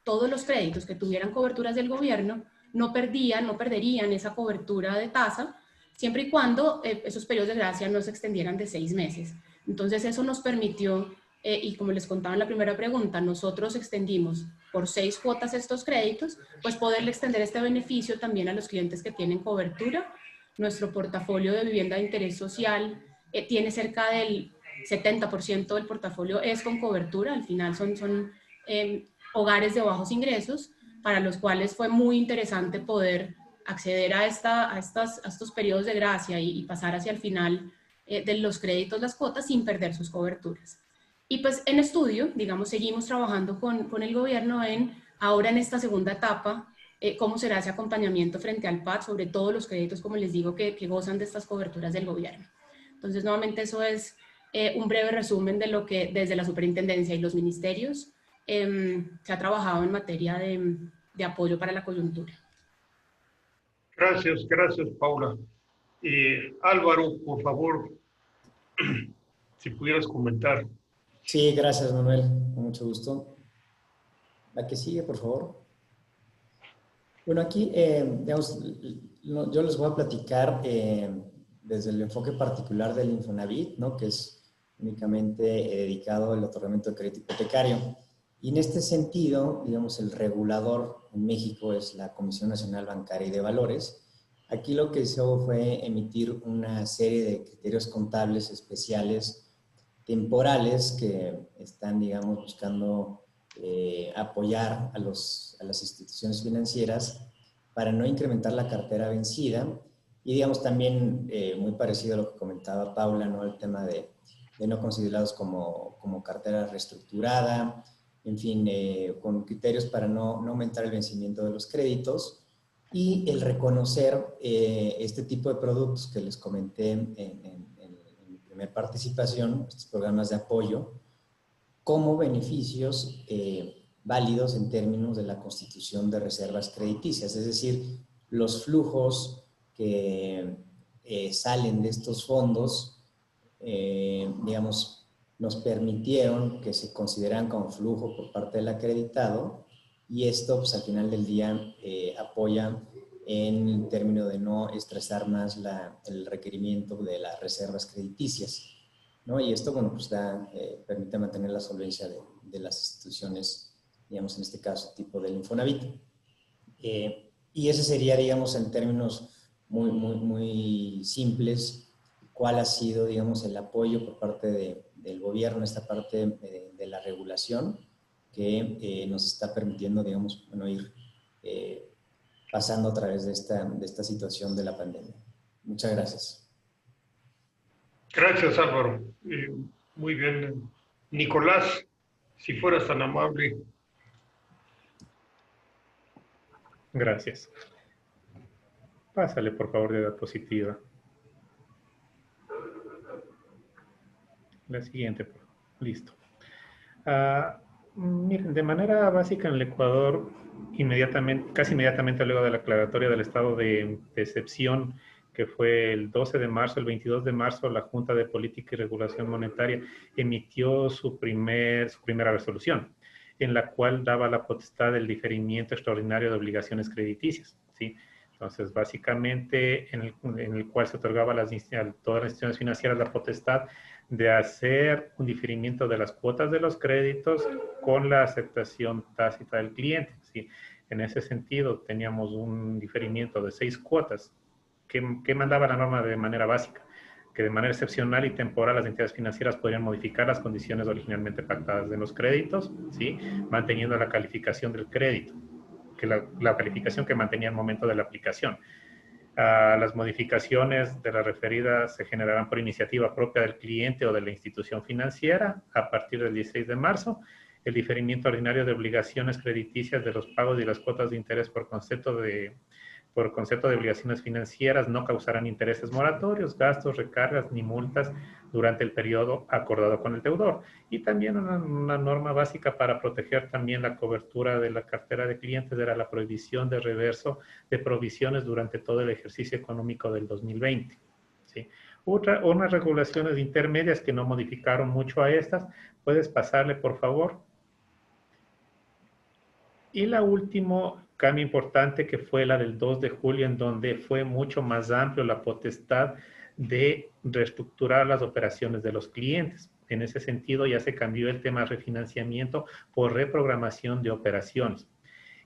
todos los créditos que tuvieran coberturas del gobierno no perderían esa cobertura de tasa, siempre y cuando esos periodos de gracia no se extendieran de 6 meses. Entonces eso nos permitió, y como les contaba en la primera pregunta, nosotros extendimos por 6 cuotas estos créditos, pues poderle extender este beneficio también a los clientes que tienen cobertura. Nuestro portafolio de vivienda de interés social tiene cerca del 70% del portafolio es con cobertura, al final son hogares de bajos ingresos, para los cuales fue muy interesante poder acceder a estos periodos de gracia y pasar hacia el final de los créditos, las cuotas, sin perder sus coberturas. Y pues en estudio, digamos, seguimos trabajando con el gobierno ahora en esta segunda etapa, cómo será ese acompañamiento frente al PAD, sobre todo los créditos, como les digo, que gozan de estas coberturas del gobierno. Entonces, nuevamente, eso es un breve resumen de lo que desde la superintendencia y los ministerios se ha trabajado en materia de apoyo para la coyuntura. Gracias, gracias, Paula. Álvaro, por favor, si pudieras comentar. Sí, gracias, Manuel. Con mucho gusto. La que sigue, por favor. Bueno, aquí, digamos, yo les voy a platicar desde el enfoque particular del Infonavit, ¿no? Que es únicamente dedicado al otorgamiento de crédito hipotecario. Y en este sentido, digamos, el regulador en México es la Comisión Nacional Bancaria y de Valores. Aquí lo que hizo fue emitir una serie de criterios contables especiales temporales que están, digamos, buscando apoyar a las instituciones financieras para no incrementar la cartera vencida y, digamos, también muy parecido a lo que comentaba Paula, ¿no? El tema de no considerados como cartera reestructurada, en fin, con criterios para no aumentar el vencimiento de los créditos y el reconocer este tipo de productos que les comenté en mi primera participación, estos programas de apoyo, como beneficios válidos en términos de la constitución de reservas crediticias, es decir, los flujos que salen de estos fondos, digamos, nos permitieron que se consideraran como flujo por parte del acreditado y esto, pues, al final del día apoya en el término de no estresar más el requerimiento de las reservas crediticias, ¿no? Y esto, bueno, pues permite mantener la solvencia de las instituciones, digamos, en este caso, tipo del Infonavit. Y ese sería, digamos, en términos muy simples, cuál ha sido, digamos, el apoyo por parte del gobierno, esta parte de la regulación que nos está permitiendo, digamos, bueno, ir pasando a través de esta situación de la pandemia. Muchas gracias. Gracias, Álvaro. Muy bien. Nicolás, si fueras tan amable. Gracias. Pásale, por favor, de diapositiva. La siguiente, por favor. Listo. Miren, de manera básica en el Ecuador, casi inmediatamente luego de la declaratoria del estado de excepción, que fue el 12 de marzo, el 22 de marzo, la Junta de Política y Regulación Monetaria emitió su primera resolución, en la cual daba la potestad del diferimiento extraordinario de obligaciones crediticias, ¿sí? Entonces, básicamente, en el cual se otorgaba a todas las instituciones financieras la potestad de hacer un diferimiento de las cuotas de los créditos con la aceptación tácita del cliente, ¿sí? En ese sentido, teníamos un diferimiento de 6 cuotas que mandaba la norma de manera básica, que de manera excepcional y temporal las entidades financieras podrían modificar las condiciones originalmente pactadas de los créditos, ¿sí? Manteniendo la calificación del crédito, que la calificación que mantenía al momento de la aplicación. Las modificaciones de las referidas se generarán por iniciativa propia del cliente o de la institución financiera a partir del 16 de marzo. El diferimiento ordinario de obligaciones crediticias de los pagos y las cuotas de interés por concepto de obligaciones financieras no causarán intereses moratorios, gastos, recargas ni multas durante el periodo acordado con el deudor. Y también una norma básica para proteger también la cobertura de la cartera de clientes era la prohibición de reverso de provisiones durante todo el ejercicio económico del 2020. ¿Sí? Unas regulaciones intermedias que no modificaron mucho a estas. ¿Puedes pasarle, por favor? Y la última cambio importante que fue la del 2 de julio, en donde fue mucho más amplio la potestad de reestructurar las operaciones de los clientes. En ese sentido ya se cambió el tema de refinanciamiento por reprogramación de operaciones.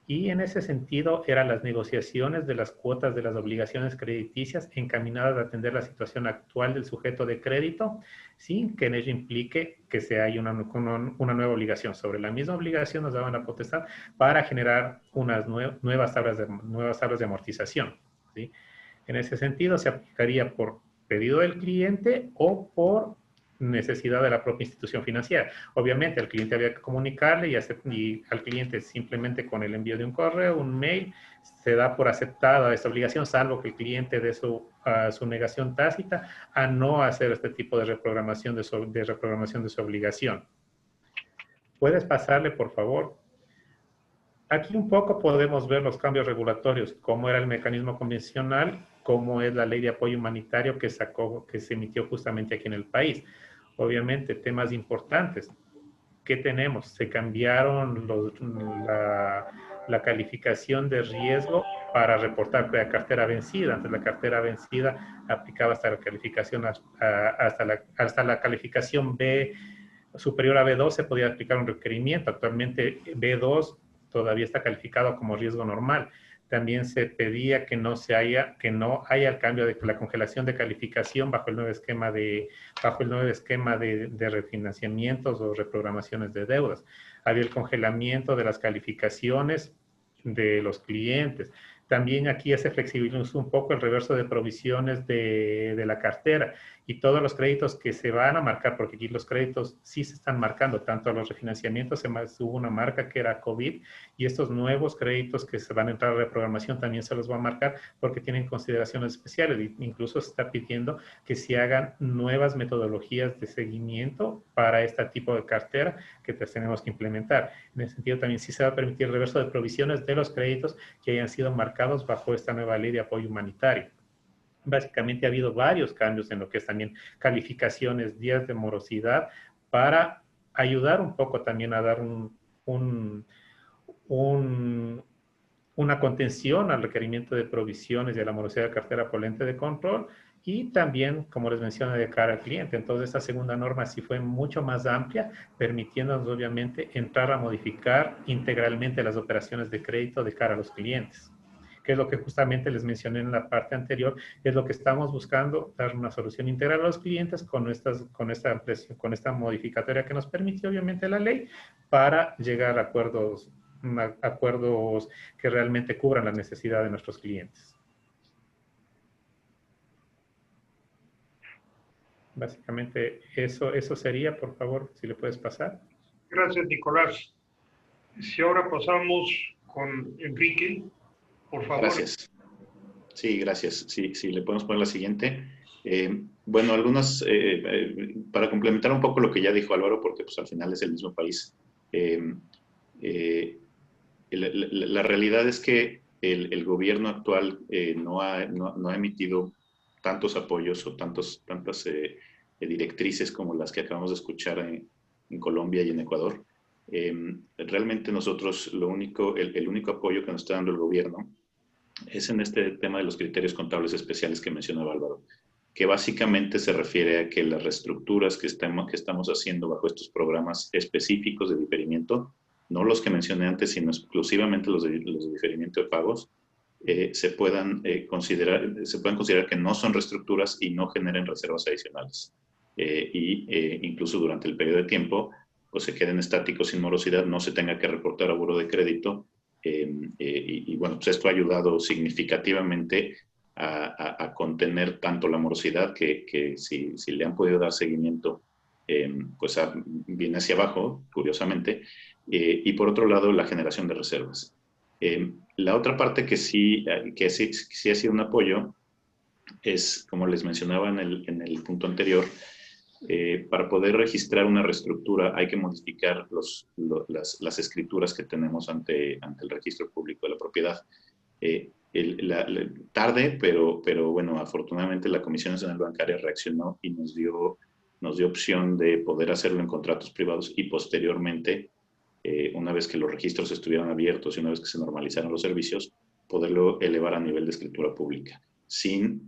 Y en ese sentido eran las negociaciones de las cuotas de las obligaciones crediticias encaminadas a atender la situación actual del sujeto de crédito sin que en ello implique que se haya una nueva obligación. Sobre la misma obligación nos daban la potestad para generar unas nuevas tablas de amortización, ¿sí? En ese sentido se aplicaría por pedido del cliente o por necesidad de la propia institución financiera. Obviamente al cliente había que comunicarle y al cliente simplemente con el envío de un correo, un mail, se da por aceptada esta obligación, salvo que el cliente dé su negación tácita a no hacer este tipo de reprogramación de su obligación. ¿Puedes pasarle, por favor? Aquí un poco podemos ver los cambios regulatorios, cómo era el mecanismo convencional, cómo es la ley de apoyo humanitario que se emitió justamente aquí en el país. Obviamente, temas importantes. ¿Qué tenemos? Se cambiaron la calificación de riesgo para reportar la cartera vencida. Antes la cartera vencida aplicaba hasta la calificación, hasta la calificación B superior a B2 se podía aplicar un requerimiento. Actualmente B2 todavía está calificado como riesgo normal. También se pedía que no haya el cambio de la congelación de calificación bajo el nuevo esquema de refinanciamientos o reprogramaciones de deudas. Había el congelamiento de las calificaciones de los clientes. También aquí ya se flexibilizó un poco el reverso de provisiones de la cartera y todos los créditos que se van a marcar, porque aquí los créditos sí se están marcando, tanto a los refinanciamientos, hubo una marca que era COVID, y estos nuevos créditos que se van a entrar a reprogramación también se los va a marcar porque tienen consideraciones especiales. Incluso se está pidiendo que se hagan nuevas metodologías de seguimiento para este tipo de cartera que tenemos que implementar. En ese sentido también sí se va a permitir el reverso de provisiones de los créditos que hayan sido marcados bajo esta nueva ley de apoyo humanitario. Básicamente ha habido varios cambios en lo que es también calificaciones, días de morosidad, para ayudar un poco también a dar una contención al requerimiento de provisiones y a la morosidad de cartera por lente de control, y también, como les mencioné, de cara al cliente. Entonces, esta segunda norma sí fue mucho más amplia, permitiéndonos obviamente entrar a modificar integralmente las operaciones de crédito de cara a los clientes, que es lo que justamente les mencioné en la parte anterior, es lo que estamos buscando, dar una solución integral a los clientes con esta modificatoria que nos permite obviamente la ley, para llegar a acuerdos que realmente cubran la necesidad de nuestros clientes. Básicamente eso sería. Por favor, si le puedes pasar. Gracias, Nicolás. Si ahora pasamos con Enrique, por favor. Gracias. Sí, gracias. Sí, le podemos poner la siguiente. Bueno, para complementar un poco lo que ya dijo Álvaro, porque pues al final es el mismo país. La realidad es que el gobierno actual no ha emitido tantos apoyos o tantas directrices como las que acabamos de escuchar en Colombia y en Ecuador. Realmente nosotros el único apoyo que nos está dando el gobierno es en este tema de los criterios contables especiales que mencionaba Álvaro, que básicamente se refiere a que las reestructuras que estamos haciendo bajo estos programas específicos de diferimiento, no los que mencioné antes, sino exclusivamente los de diferimiento de pagos, se puedan considerar que no son reestructuras y no generen reservas adicionales. Incluso durante el periodo de tiempo, pues se queden estáticos sin morosidad, no se tenga que reportar a buró de crédito. Bueno, pues esto ha ayudado significativamente a contener tanto la morosidad, que si le han podido dar seguimiento, pues viene hacia abajo, curiosamente, y por otro lado, la generación de reservas. La otra parte que sí ha sido un apoyo es, como les mencionaba en el punto anterior, para poder registrar una reestructura hay que modificar las escrituras que tenemos ante el registro público de la propiedad. Tarde, pero bueno, afortunadamente la Comisión Nacional Bancaria reaccionó y nos dio opción de poder hacerlo en contratos privados y posteriormente, una vez que los registros estuvieran abiertos y una vez que se normalizaran los servicios, poderlo elevar a nivel de escritura pública, sin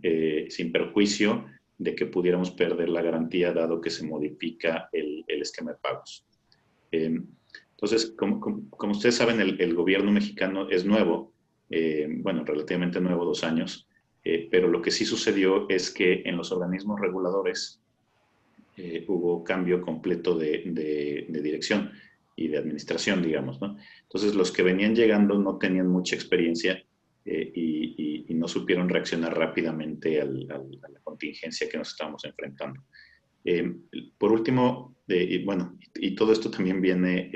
perjuicio de que pudiéramos perder la garantía dado que se modifica el esquema de pagos. Entonces, como ustedes saben, el gobierno mexicano es nuevo, bueno, relativamente nuevo, 2 años, pero lo que sí sucedió es que en los organismos reguladores hubo cambio completo de dirección y de administración, digamos, ¿no? Entonces, los que venían llegando no tenían mucha experiencia y no supieron reaccionar rápidamente a la contingencia que nos estábamos enfrentando. Por último, y todo esto también viene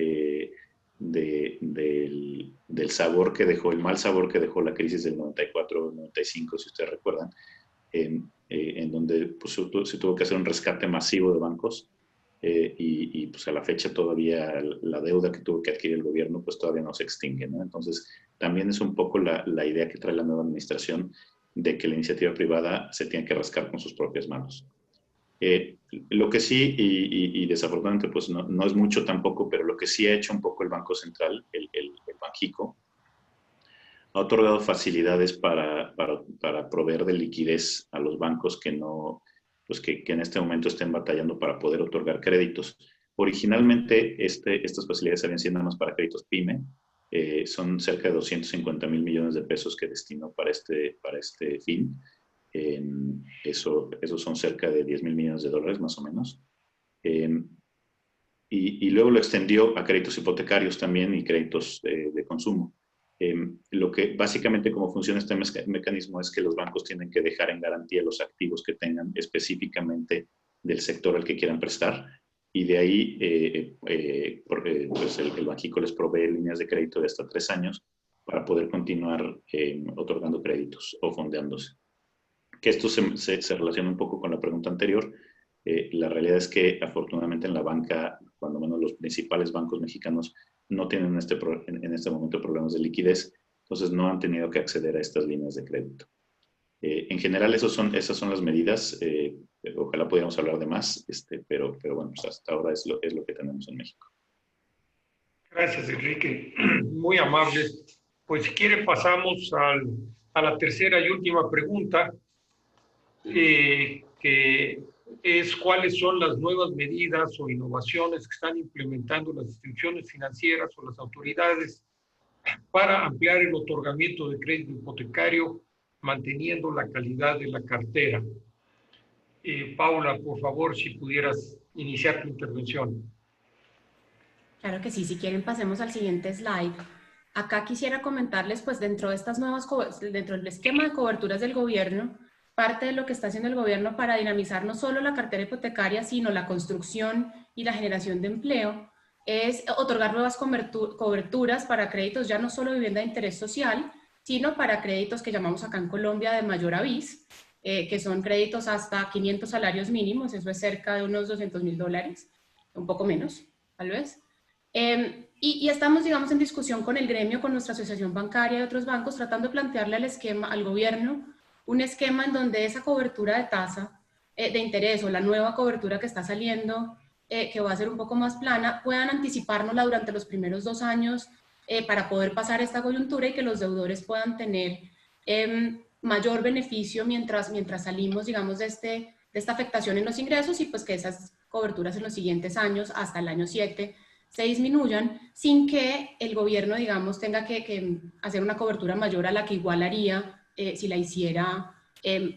del sabor que dejó, el mal sabor que dejó la crisis del 94-95, si ustedes recuerdan, en donde pues, se tuvo que hacer un rescate masivo de bancos y pues a la fecha todavía la deuda que tuvo que adquirir el gobierno pues todavía no se extingue, ¿no? Entonces también es un poco la idea que trae la nueva administración de que la iniciativa privada se tiene que rascar con sus propias manos. Lo que sí, y desafortunadamente pues no es mucho tampoco, pero lo que sí ha hecho un poco el Banco Central, el Banxico, ha otorgado facilidades para proveer de liquidez a los bancos que en este momento estén batallando para poder otorgar créditos. Originalmente estas facilidades habían sido nada más para créditos PYME, son cerca de 250,000 millones de pesos que destinó para este fin. Esos son cerca de 10,000 millones de dólares más o menos. Y luego lo extendió a créditos hipotecarios también y créditos de consumo. Lo que básicamente cómo funciona este mecanismo es que los bancos tienen que dejar en garantía los activos que tengan específicamente del sector al que quieran prestar, y de ahí pues el Banxico les provee líneas de crédito de hasta 3 años para poder continuar otorgando créditos o fondeándose. Que esto se relaciona un poco con la pregunta anterior. La realidad es que afortunadamente en la banca, cuando menos los principales bancos mexicanos no tienen en este momento problemas de liquidez, entonces no han tenido que acceder a estas líneas de crédito. En general esas son las medidas. Ojalá pudiéramos hablar de más, pero bueno, pues hasta ahora es lo que tenemos en México. Gracias, Enrique. Muy amable. Pues si quiere pasamos a la tercera y última pregunta, que es cuáles son las nuevas medidas o innovaciones que están implementando las instituciones financieras o las autoridades para ampliar el otorgamiento de crédito hipotecario, manteniendo la calidad de la cartera. Paula, por favor, si pudieras iniciar tu intervención. Claro que sí, si quieren pasemos al siguiente slide. Acá quisiera comentarles, pues dentro del esquema de coberturas del gobierno, parte de lo que está haciendo el gobierno para dinamizar no solo la cartera hipotecaria, sino la construcción y la generación de empleo, es otorgar nuevas coberturas para créditos, ya no solo de vivienda de interés social, sino para créditos que llamamos acá en Colombia de mayor avis, que son créditos hasta 500 salarios mínimos, eso es cerca de unos $200,000, un poco menos, tal vez. Y estamos, digamos, en discusión con el gremio, con nuestra asociación bancaria y otros bancos, tratando de plantearle al gobierno un esquema en donde esa cobertura de tasa de interés o la nueva cobertura que está saliendo, que va a ser un poco más plana, puedan anticipárnosla durante los primeros 2 años para poder pasar esta coyuntura y que los deudores puedan tener mayor beneficio mientras salimos, digamos, de esta afectación en los ingresos, y pues que esas coberturas en los siguientes años, hasta el año 7, se disminuyan sin que el gobierno, digamos, tenga que hacer una cobertura mayor a la que igual haría si la hiciera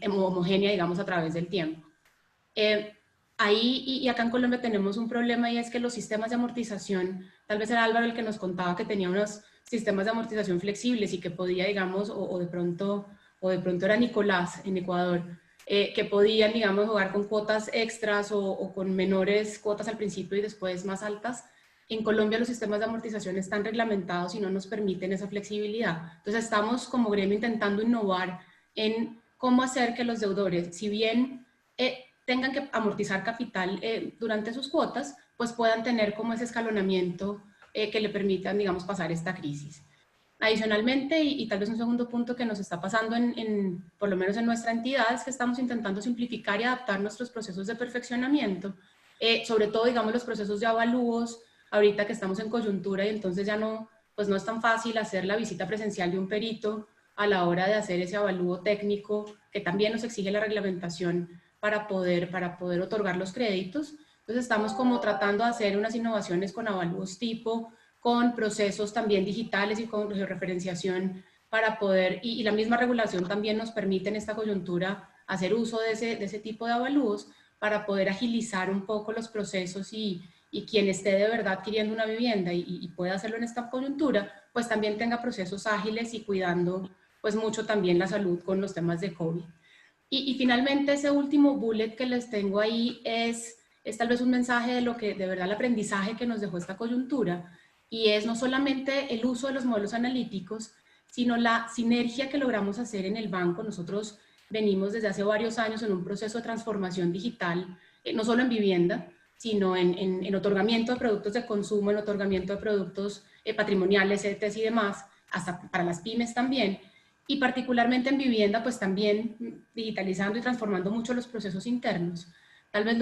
homogénea, digamos, a través del tiempo. Ahí y acá en Colombia tenemos un problema, y es que los sistemas de amortización, tal vez era Álvaro el que nos contaba que tenía unos sistemas de amortización flexibles y que podía, digamos, o de pronto era Nicolás en Ecuador, que podían, digamos, jugar con cuotas extras o con menores cuotas al principio y después más altas. En Colombia los sistemas de amortización están reglamentados y no nos permiten esa flexibilidad. Entonces estamos como gremio intentando innovar en cómo hacer que los deudores, si bien tengan que amortizar capital durante sus cuotas, pues puedan tener como ese escalonamiento que le permitan, digamos, pasar esta crisis. Adicionalmente, y tal vez un segundo punto que nos está pasando por lo menos en nuestra entidad, es que estamos intentando simplificar y adaptar nuestros procesos de perfeccionamiento, sobre todo, digamos, los procesos de avalúos, ahorita que estamos en coyuntura y entonces ya no es tan fácil hacer la visita presencial de un perito a la hora de hacer ese avalúo técnico que también nos exige la reglamentación para poder otorgar los créditos. Entonces estamos como tratando de hacer unas innovaciones con avalúos tipo, con procesos también digitales y con referenciación para poder, y la misma regulación también nos permite en esta coyuntura hacer uso de ese tipo de avalúos para poder agilizar un poco los procesos y quien esté de verdad adquiriendo una vivienda y pueda hacerlo en esta coyuntura, pues también tenga procesos ágiles y cuidando pues mucho también la salud con los temas de COVID. Y finalmente ese último bullet que les tengo ahí es es tal vez un mensaje de lo que, de verdad, el aprendizaje que nos dejó esta coyuntura, y es no solamente el uso de los modelos analíticos, sino la sinergia que logramos hacer en el banco. Nosotros venimos desde hace varios años en un proceso de transformación digital, no solo en vivienda, sino en otorgamiento de productos de consumo, en otorgamiento de productos patrimoniales, CETES y demás, hasta para las pymes también, y particularmente en vivienda, pues también digitalizando y transformando mucho los procesos internos. Tal vez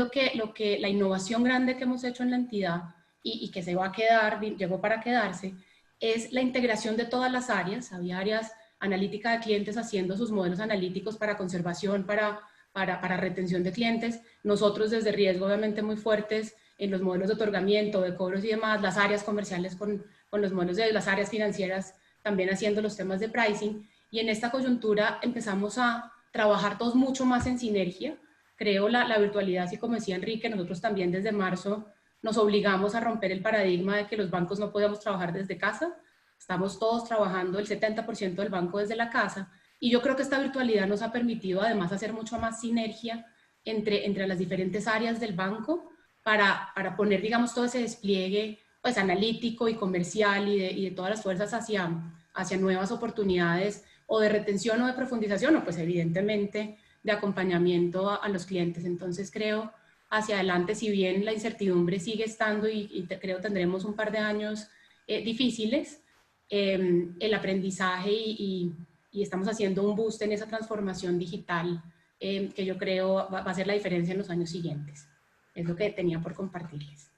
la innovación grande que hemos hecho en la entidad y que se va a quedar, llegó para quedarse, es la integración de todas las áreas. Había áreas analítica de clientes haciendo sus modelos analíticos para conservación, para retención de clientes. Nosotros desde riesgo, obviamente, muy fuertes en los modelos de otorgamiento, de cobros y demás, las áreas comerciales con los modelos de las áreas financieras también haciendo los temas de pricing. Y en esta coyuntura empezamos a trabajar todos mucho más en sinergia. Creo la virtualidad, así como decía Enrique, nosotros también desde marzo nos obligamos a romper el paradigma de que los bancos no podíamos trabajar desde casa. Estamos todos trabajando el 70% del banco desde la casa. Y yo creo que esta virtualidad nos ha permitido además hacer mucho más sinergia entre las diferentes áreas del banco para poner, digamos, todo ese despliegue pues, analítico y comercial y de todas las fuerzas hacia nuevas oportunidades o de retención o de profundización, o pues evidentemente de acompañamiento a los clientes. Entonces creo hacia adelante, si bien la incertidumbre sigue estando y creo tendremos un par de años difíciles, el aprendizaje y estamos haciendo un boost en esa transformación digital que yo creo va a hacer la diferencia en los años siguientes. Es lo que tenía por compartirles.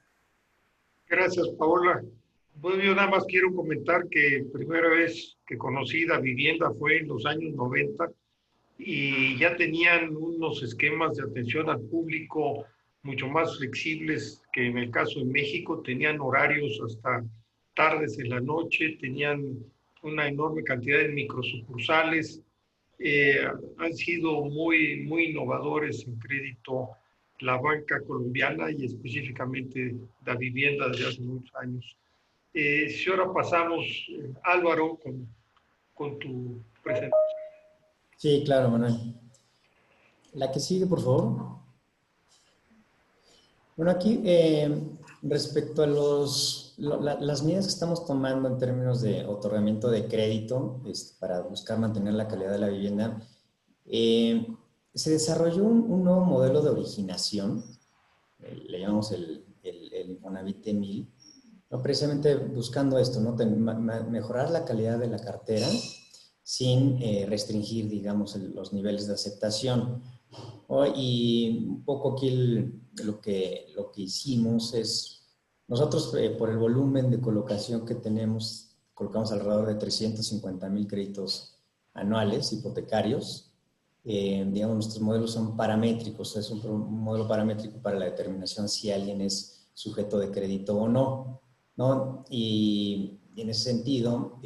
Gracias, Paola. Bueno, yo nada más quiero comentar que primera vez que conocí la vivienda fue en los años 90 y ya tenían unos esquemas de atención al público mucho más flexibles que en el caso de México. Tenían horarios hasta tardes de la noche, tenían una enorme cantidad de microsucursales, han sido muy innovadores en crédito la banca colombiana y específicamente la vivienda desde hace muchos años. Si ahora pasamos, Álvaro, con tu presentación. Sí, claro, Manuel. La que sigue, por favor. Bueno, aquí respecto a las medidas que estamos tomando en términos de otorgamiento de crédito para buscar mantener la calidad de la vivienda, se desarrolló un nuevo modelo de originación, le llamamos el Infonavit T1000, ¿no? Precisamente buscando esto, ¿no? Mejorar la calidad de la cartera sin restringir, digamos, los niveles de aceptación. Y un poco aquí lo que hicimos es, nosotros por el volumen de colocación que tenemos, colocamos alrededor de 350,000 créditos anuales hipotecarios. Digamos, nuestros modelos son paramétricos, es un modelo paramétrico para la determinación si alguien es sujeto de crédito o no, ¿no? Y en ese sentido,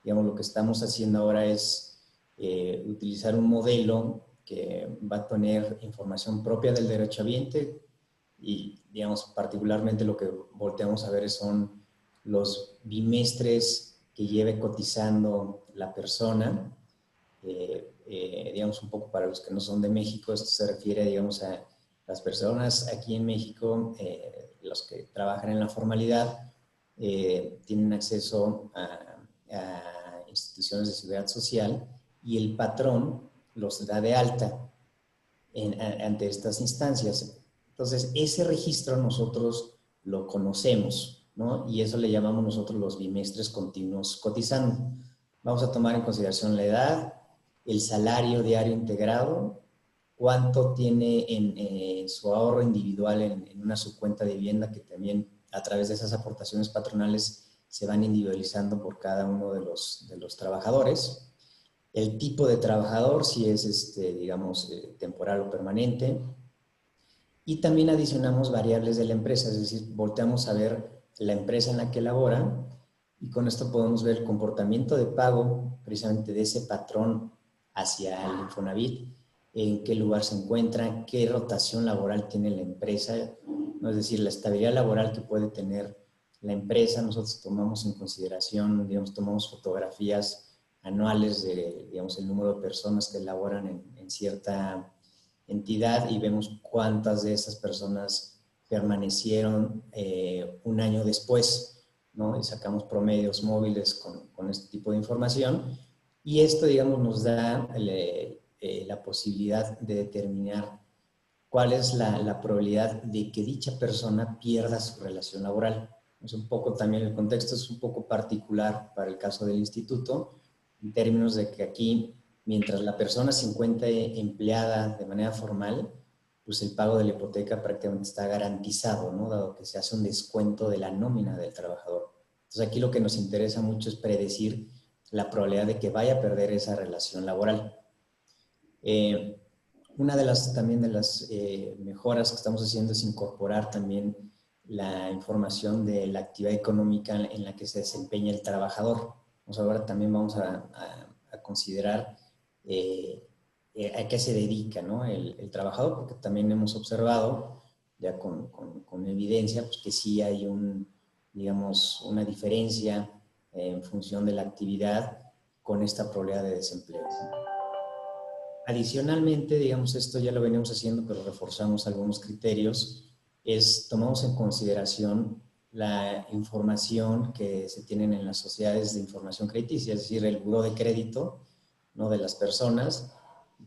digamos, lo que estamos haciendo ahora es utilizar un modelo que va a tener información propia del derechohabiente y, digamos, particularmente lo que volteamos a ver son los bimestres que lleve cotizando la persona. Digamos, un poco para los que no son de México, esto se refiere, digamos, a las personas aquí en México, los que trabajan en la formalidad, tienen acceso a instituciones de seguridad social y el patrón los da de alta ante estas instancias. Entonces, ese registro nosotros lo conocemos, ¿no? Y eso le llamamos nosotros los bimestres continuos cotizando. Vamos a tomar en consideración la edad, el salario diario integrado, cuánto tiene en su ahorro individual en una subcuenta de vivienda, que también a través de esas aportaciones patronales se van individualizando por cada uno de los trabajadores. El tipo de trabajador, si es, digamos, temporal o permanente. Y también adicionamos variables de la empresa, es decir, volteamos a ver la empresa en la que labora y con esto podemos ver el comportamiento de pago precisamente de ese patrón hacia el Infonavit, en qué lugar se encuentra, qué rotación laboral tiene la empresa, ¿no? Es decir, la estabilidad laboral que puede tener la empresa. Nosotros tomamos en consideración, digamos, tomamos fotografías anuales de, digamos, el número de personas que laboran en cierta entidad y vemos cuántas de esas personas permanecieron un año después, ¿no? Y sacamos promedios móviles con este tipo de información. Y esto, digamos, nos da la posibilidad de determinar cuál es la probabilidad de que dicha persona pierda su relación laboral. Es un poco también, el contexto es un poco particular para el caso del instituto, en términos de que aquí, mientras la persona se encuentre empleada de manera formal, pues el pago de la hipoteca prácticamente está garantizado, ¿no? Dado que se hace un descuento de la nómina del trabajador. Entonces aquí lo que nos interesa mucho es predecir la probabilidad de que vaya a perder esa relación laboral. Una de las mejoras que estamos haciendo es incorporar también la información de la actividad económica en la que se desempeña el trabajador. Ahora también vamos a considerar a qué se dedica, ¿no? el trabajador, porque también hemos observado ya con evidencia pues, que sí hay digamos, una diferencia en función de la actividad con esta probabilidad de desempleo. Adicionalmente, digamos, esto ya lo veníamos haciendo, pero reforzamos algunos criterios, tomamos en consideración la información que se tienen en las sociedades de información crediticia, es decir, el buró de crédito, ¿no? De las personas.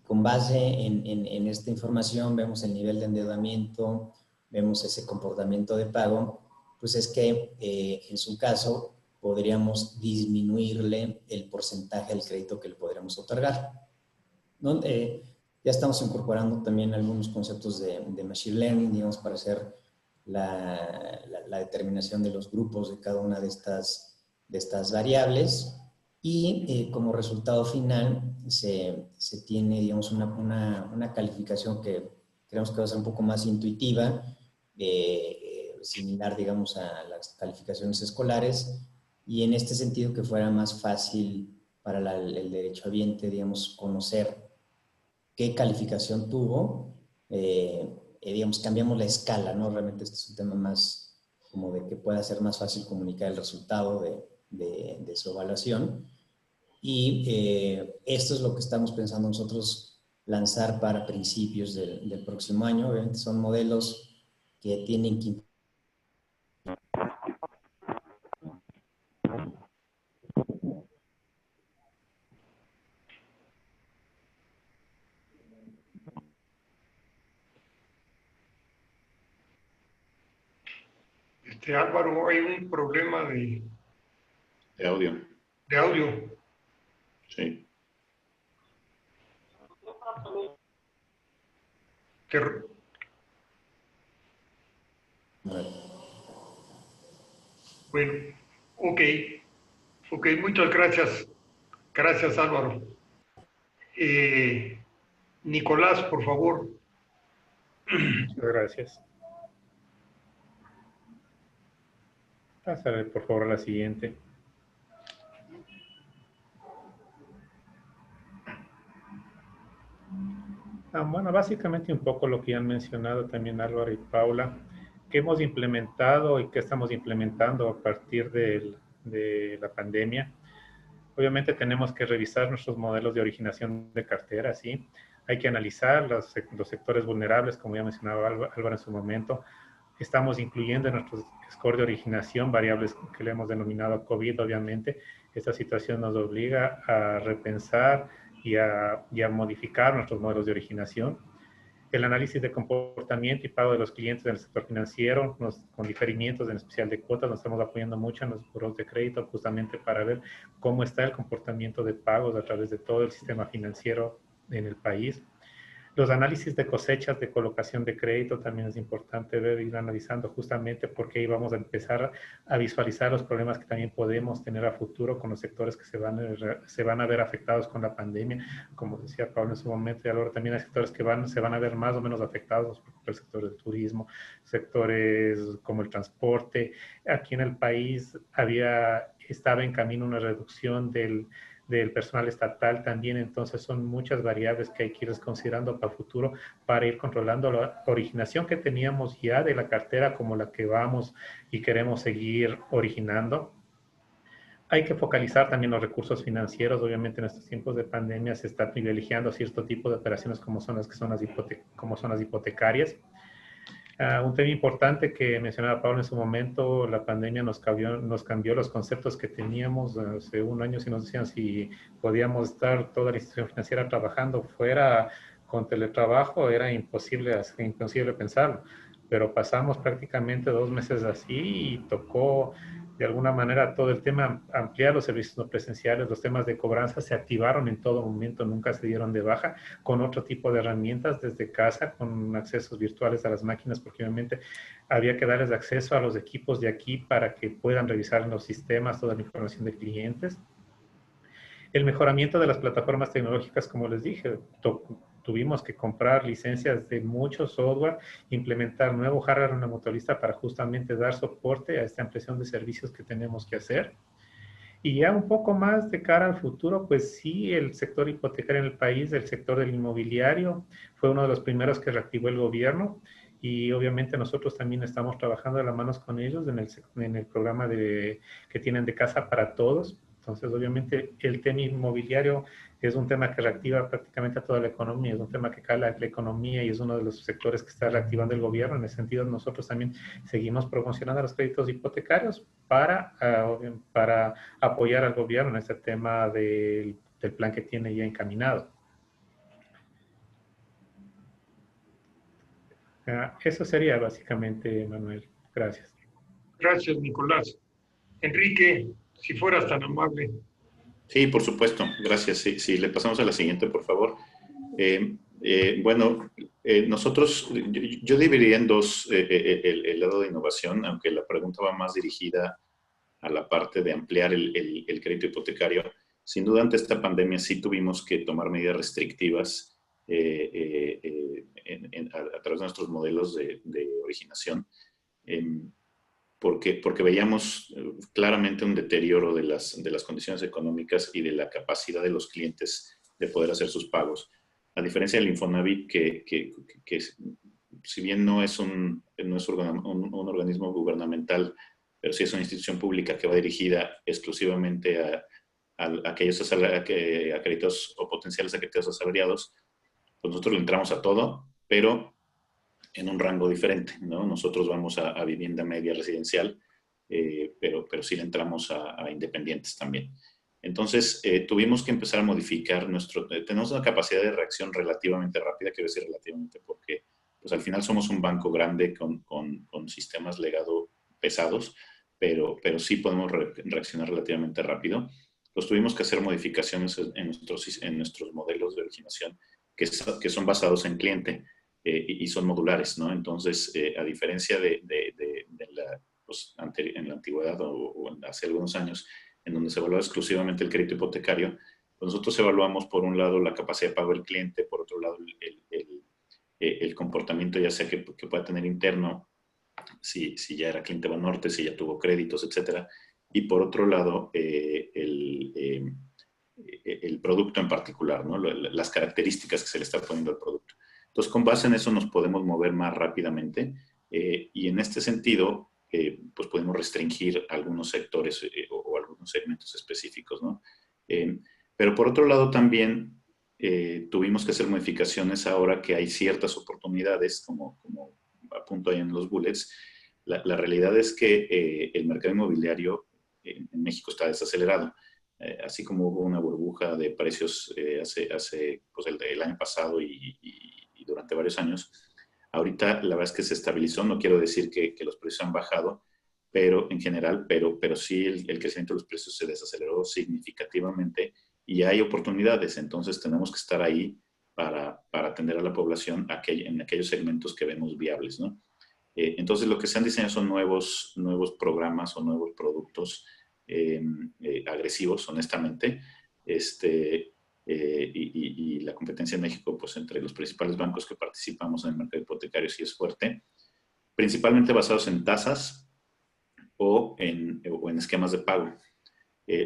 Con base en esta información vemos el nivel de endeudamiento, vemos ese comportamiento de pago, pues es que en su caso podríamos disminuirle el porcentaje del crédito que le podríamos otorgar. ¿No? Ya estamos incorporando también algunos conceptos de Machine Learning, digamos, para hacer la determinación de los grupos de cada una de estas variables y como resultado final se tiene, digamos, una calificación que creemos que va a ser un poco más intuitiva, similar, digamos, a las calificaciones escolares, y en este sentido que fuera más fácil para el derechohabiente, digamos, conocer qué calificación tuvo. Digamos, cambiamos la escala, ¿no? Realmente este es un tema más como de que pueda ser más fácil comunicar el resultado de su evaluación. Y esto es lo que estamos pensando nosotros lanzar para principios del próximo año. Obviamente son modelos que tienen que... Álvaro, hay un problema de audio. De audio. Sí. Bueno, ok, muchas gracias. Gracias, Álvaro. Nicolás, por favor. Muchas gracias. Pásale, por favor, a la siguiente. Bueno, básicamente un poco lo que han mencionado también Álvaro y Paula, que hemos implementado y que estamos implementando a partir de la pandemia. Obviamente tenemos que revisar nuestros modelos de originación de cartera, ¿sí? Hay que analizar los sectores vulnerables, como ya mencionaba Álvaro en su momento. Estamos incluyendo en nuestro score de originación variables que le hemos denominado COVID, obviamente. Esta situación nos obliga a repensar y a modificar nuestros modelos de originación. El análisis de comportamiento y pago de los clientes en el sector financiero, con diferimientos en especial de cuotas, nos estamos apoyando mucho en los buros de crédito justamente para ver cómo está el comportamiento de pagos a través de todo el sistema financiero en el país. Los análisis de cosechas de colocación de crédito también es importante ir analizando justamente porque ahí vamos a empezar a visualizar los problemas que también podemos tener a futuro con los sectores que se van a ver afectados con la pandemia. Como decía Pablo en su momento, y ahora también hay sectores que se van a ver más o menos afectados por el sector del turismo, sectores como el transporte. Aquí en el país estaba en camino una reducción del personal estatal también, entonces son muchas variables que hay que ir considerando para el futuro para ir controlando la originación que teníamos ya de la cartera como la que vamos y queremos seguir originando. Hay que focalizar también los recursos financieros. Obviamente en estos tiempos de pandemia se está privilegiando cierto tipo de operaciones como son las hipotecarias. Un tema importante que mencionaba Pablo en su momento, la pandemia nos cambió los conceptos que teníamos hace un año. Si nos decían si podíamos estar toda la institución financiera trabajando fuera con teletrabajo, era imposible pensarlo. Pero pasamos prácticamente 2 meses así y tocó de alguna manera todo el tema, ampliar los servicios no presenciales, los temas de cobranza se activaron en todo momento, nunca se dieron de baja, con otro tipo de herramientas desde casa, con accesos virtuales a las máquinas, porque obviamente había que darles acceso a los equipos de aquí para que puedan revisar en los sistemas toda la información de clientes. El mejoramiento de las plataformas tecnológicas, como les dije, tuvimos que comprar licencias de mucho software, implementar nuevo hardware en la mutualista para justamente dar soporte a esta ampliación de servicios que tenemos que hacer. Y ya un poco más de cara al futuro, pues sí, el sector hipotecario en el país, el sector del inmobiliario, fue uno de los primeros que reactivó el gobierno. Y obviamente nosotros también estamos trabajando de la mano con ellos en el programa que tienen de Casa para Todos. Entonces, obviamente, el tema inmobiliario es un tema que reactiva prácticamente a toda la economía, es un tema que cala la economía y es uno de los sectores que está reactivando el gobierno. En ese sentido, nosotros también seguimos promocionando los créditos hipotecarios para apoyar al gobierno en este tema del plan que tiene ya encaminado. Eso sería básicamente, Manuel. Gracias. Gracias, Nicolás. Enrique, si fueras tan amable. Sí, por supuesto. Gracias. Sí, le pasamos a la siguiente, por favor. Bueno, nosotros, yo dividiría en dos el lado de innovación, aunque la pregunta va más dirigida a la parte de ampliar el crédito hipotecario. Sin duda, ante esta pandemia sí tuvimos que tomar medidas restrictivas a través de nuestros modelos de originación, porque veíamos claramente un deterioro de las condiciones económicas y de la capacidad de los clientes de poder hacer sus pagos. A diferencia del Infonavit, que si bien no es un organismo gubernamental, pero sí es una institución pública que va dirigida exclusivamente a aquellos acreditados o potenciales acreditados asalariados, pues nosotros le entramos a todo, pero en un rango diferente, ¿no? Nosotros vamos a vivienda media residencial, pero sí le entramos a independientes también. Entonces, tuvimos que empezar a modificar tenemos una capacidad de reacción relativamente rápida, quiero decir relativamente porque pues al final somos un banco grande con sistemas legado pesados, pero sí podemos reaccionar relativamente rápido. Pues tuvimos que hacer modificaciones en nuestros modelos de originación que son basados en cliente y son modulares, ¿no? Entonces, a diferencia en la antigüedad o hace algunos años, en donde se evaluaba exclusivamente el crédito hipotecario, pues nosotros evaluamos por un lado la capacidad de pago del cliente, por otro lado el comportamiento ya sea que pueda tener interno, si ya era cliente Banorte, si ya tuvo créditos, etcétera, y por otro lado el producto en particular, ¿no? Las características que se le está poniendo al producto. Entonces, con base en eso nos podemos mover más rápidamente y en este sentido, pues podemos restringir algunos sectores o algunos segmentos específicos, ¿no? Pero por otro lado también tuvimos que hacer modificaciones ahora que hay ciertas oportunidades, como apunto ahí en los bullets. La realidad es que el mercado inmobiliario en México está desacelerado. Así como hubo una burbuja de precios hace pues el año pasado y durante varios años, ahorita la verdad es que se estabilizó. No quiero decir que los precios han bajado, pero en general, pero sí el crecimiento de los precios se desaceleró significativamente y hay oportunidades. Entonces tenemos que estar ahí para atender a la población en aquellos segmentos que vemos viables, ¿no? Entonces lo que se han diseñado son nuevos programas o nuevos productos agresivos, honestamente, y la competencia en México, pues entre los principales bancos que participamos en el mercado hipotecario sí es fuerte, principalmente basados en tasas o en esquemas de pago.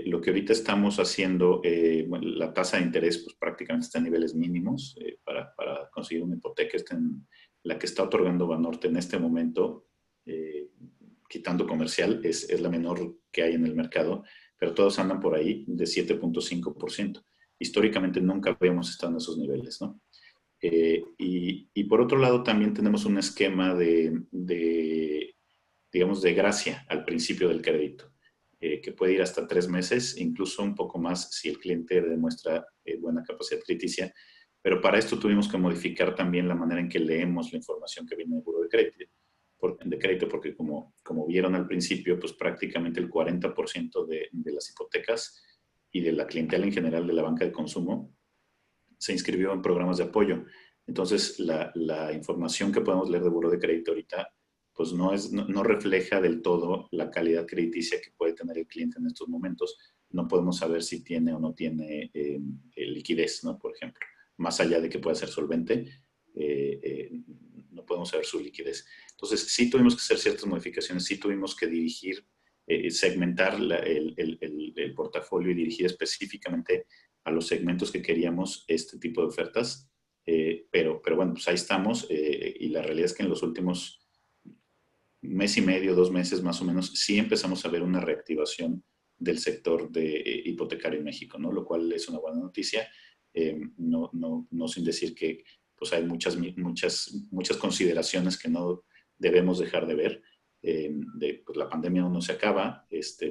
Lo que ahorita estamos haciendo, bueno, la tasa de interés pues prácticamente está en niveles mínimos para conseguir una hipoteca. La que está otorgando Banorte en este momento, quitando comercial, es la menor que hay en el mercado, pero todos andan por ahí de 7.5%. Históricamente nunca habíamos estado en esos niveles, ¿no? Y por otro lado también tenemos un esquema digamos, de gracia al principio del crédito, que puede ir hasta 3 meses, incluso un poco más si el cliente demuestra buena capacidad crediticia. Pero para esto tuvimos que modificar también la manera en que leemos la información que viene del Buró de Crédito, porque como vieron al principio, pues prácticamente el 40% de las hipotecas y de la clientela en general de la banca de consumo se inscribió en programas de apoyo. Entonces, la información que podemos leer de Buró de Crédito ahorita, pues no refleja del todo la calidad crediticia que puede tener el cliente en estos momentos. No podemos saber si tiene o no tiene liquidez, ¿no? Por ejemplo, más allá de que pueda ser solvente, no podemos saber su liquidez. Entonces, sí tuvimos que hacer ciertas modificaciones, sí tuvimos que dirigir, segmentar el portafolio y dirigir específicamente a los segmentos que queríamos este tipo de ofertas. Pero bueno, pues ahí estamos, y la realidad es que en los últimos mes y medio, 2 meses más o menos, sí empezamos a ver una reactivación del sector de hipotecario en México, ¿no? Lo cual es una buena noticia, no sin decir que pues hay muchas consideraciones que no debemos dejar de ver. Pues la pandemia aún no se acaba,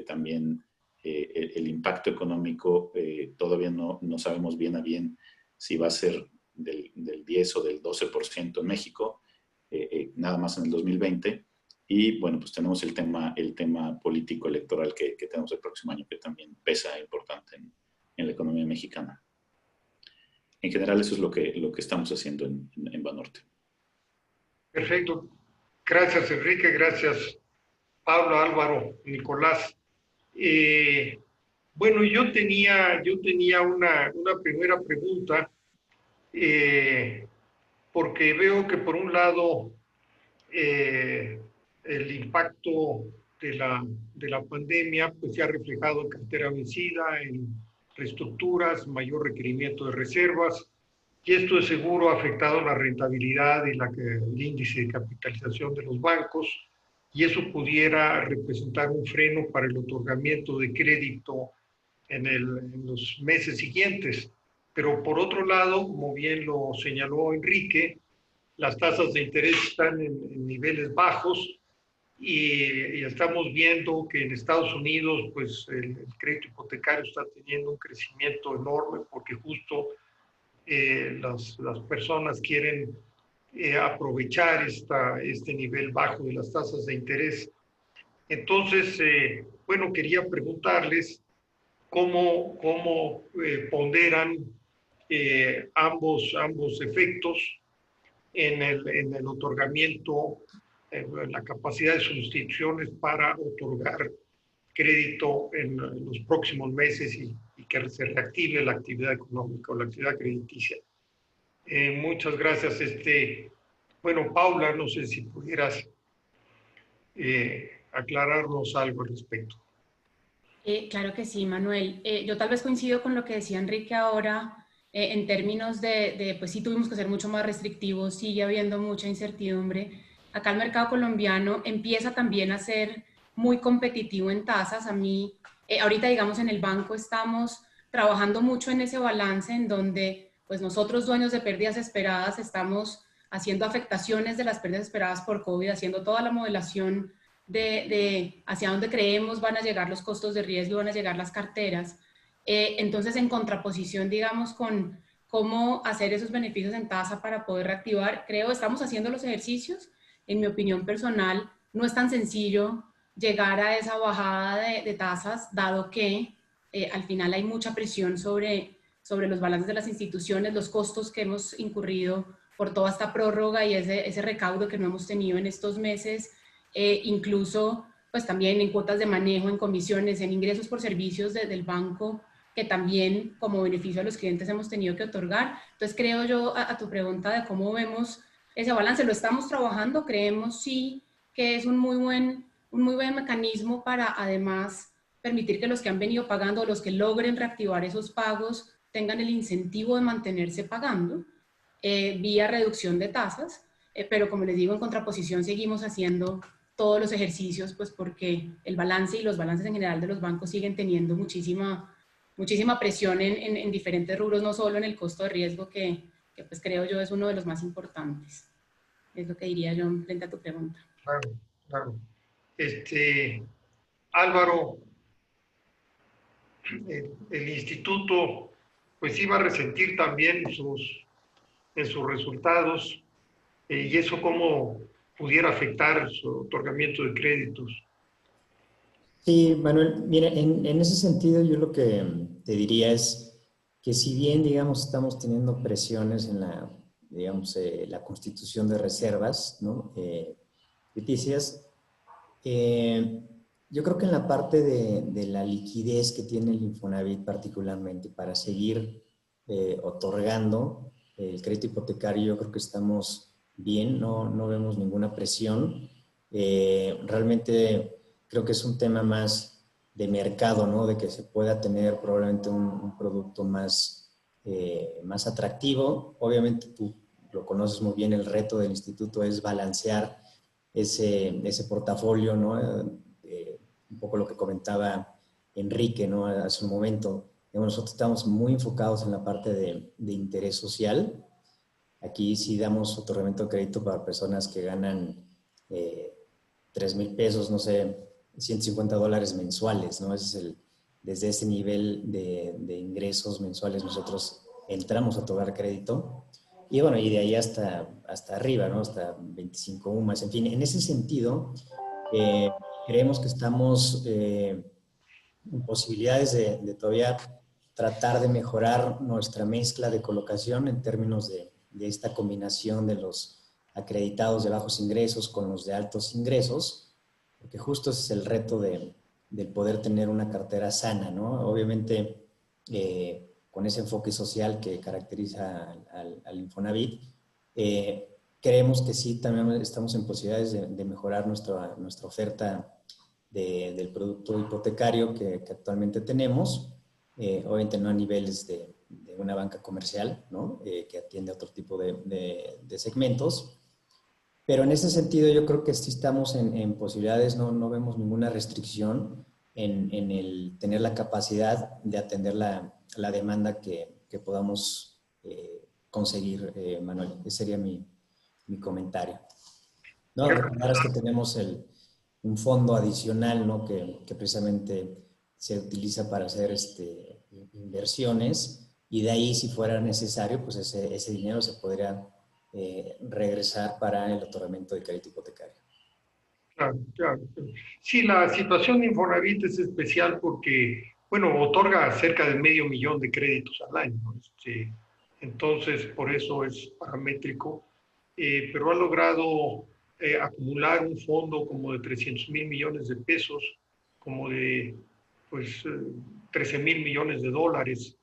también el impacto económico todavía no sabemos bien a bien si va a ser del 10 o del 12% en México, nada más en el 2020. Y bueno, pues tenemos el tema político electoral que tenemos el próximo año, que también pesa importante en la economía mexicana. En general, eso es lo que estamos haciendo en Banorte. Perfecto. Gracias, Enrique. Gracias, Pablo, Álvaro, Nicolás. Bueno, yo tenía una primera pregunta, porque veo que por un lado el impacto de la pandemia pues se ha reflejado en cartera vencida, en reestructuras, mayor requerimiento de reservas, y esto de seguro ha afectado la rentabilidad y el índice de capitalización de los bancos, y eso pudiera representar un freno para el otorgamiento de crédito en los meses siguientes. Pero por otro lado, como bien lo señaló Enrique, las tasas de interés están en niveles bajos, y estamos viendo que en Estados Unidos pues el crédito hipotecario está teniendo un crecimiento enorme, porque justo las personas quieren aprovechar este nivel bajo de las tasas de interés. Entonces, bueno, quería preguntarles cómo ponderan ambos efectos en el otorgamiento, en la capacidad de sus instituciones para otorgar crédito en los próximos meses y que se reactive la actividad económica o la actividad crediticia. Muchas gracias. Bueno, Paula, no sé si pudieras aclararnos algo al respecto. Claro que sí, Manuel. Yo tal vez coincido con lo que decía Enrique ahora, en términos pues sí tuvimos que ser mucho más restrictivos, sigue habiendo mucha incertidumbre. Acá el mercado colombiano empieza también a ser muy competitivo en tasas. A mí, ahorita digamos en el banco estamos trabajando mucho en ese balance en donde pues nosotros dueños de pérdidas esperadas estamos haciendo afectaciones de las pérdidas esperadas por COVID, haciendo toda la modelación de hacia dónde creemos van a llegar los costos de riesgo, van a llegar las carteras. Entonces, en contraposición, digamos, con cómo hacer esos beneficios en tasa para poder reactivar, creo que estamos haciendo los ejercicios. En mi opinión personal, no es tan sencillo llegar a esa bajada de tasas, dado que al final hay mucha presión sobre los balances de las instituciones, los costos que hemos incurrido por toda esta prórroga y ese recaudo que no hemos tenido en estos meses, incluso pues también en cuotas de manejo, en comisiones, en ingresos por servicios del banco, que también como beneficio a los clientes hemos tenido que otorgar. Entonces creo yo a tu pregunta de cómo vemos ese balance, lo estamos trabajando, creemos sí que es un muy buen mecanismo para además permitir que los que han venido pagando, los que logren reactivar esos pagos, tengan el incentivo de mantenerse pagando vía reducción de tasas, pero como les digo, en contraposición seguimos haciendo todos los ejercicios, pues porque el balance y los balances en general de los bancos siguen teniendo muchísima presión en diferentes rubros, no solo en el costo de riesgo, que pues creo yo es uno de los más importantes. Es lo que diría yo frente a tu pregunta. Claro, claro. Álvaro, el instituto pues iba a resentir también en sus resultados, y eso cómo pudiera afectar su otorgamiento de créditos. Sí, Manuel, mira, en ese sentido yo lo que te diría es que si bien, digamos, estamos teniendo presiones en la, digamos, la constitución de reservas, ¿no? Ficticias, yo creo que en la parte de la liquidez que tiene el Infonavit particularmente para seguir otorgando el crédito hipotecario, yo creo que estamos bien, no vemos ninguna presión. Realmente creo que es un tema más de mercado, ¿no? De que se pueda tener probablemente un producto más, más atractivo. Obviamente tú lo conoces muy bien, el reto del instituto es balancear ese portafolio, ¿no? Un poco lo que comentaba Enrique, ¿no? Hace un momento. Nosotros estamos muy enfocados en la parte de interés social. Aquí sí damos otorgamiento de crédito para personas que ganan 3,000 pesos, no sé, $150 mensuales, ¿no? Desde ese nivel de ingresos mensuales nosotros entramos a otorgar crédito. Y bueno, y de ahí hasta arriba, ¿no? Hasta 25 UMAS. En fin, en ese sentido, creemos que estamos en posibilidades de todavía tratar de mejorar nuestra mezcla de colocación en términos de esta combinación de los acreditados de bajos ingresos con los de altos ingresos, porque justo ese es el reto de poder tener una cartera sana, ¿no? Obviamente, con ese enfoque social que caracteriza al Infonavit, creemos que sí, también estamos en posibilidades de mejorar nuestra oferta del producto hipotecario que actualmente tenemos, obviamente no a niveles de una banca comercial, ¿no? Que atiende a otro tipo de segmentos, pero en ese sentido yo creo que sí estamos en posibilidades, no vemos ninguna restricción en el tener la capacidad de atender la demanda que podamos conseguir, Manuel. Ese sería mi comentario. No, recordar es que tenemos un fondo adicional, ¿no? que precisamente se utiliza para hacer inversiones, y de ahí, si fuera necesario, pues ese dinero se podría regresar para el otorgamiento de crédito hipotecario. Claro, claro. Sí, la situación de Infonavit es especial porque, bueno, otorga cerca de 500,000 de créditos al año, ¿no? Entonces, por eso es paramétrico, pero ha logrado acumular un fondo como de 300,000 millones de pesos, como de, pues, 13,000 millones de dólares,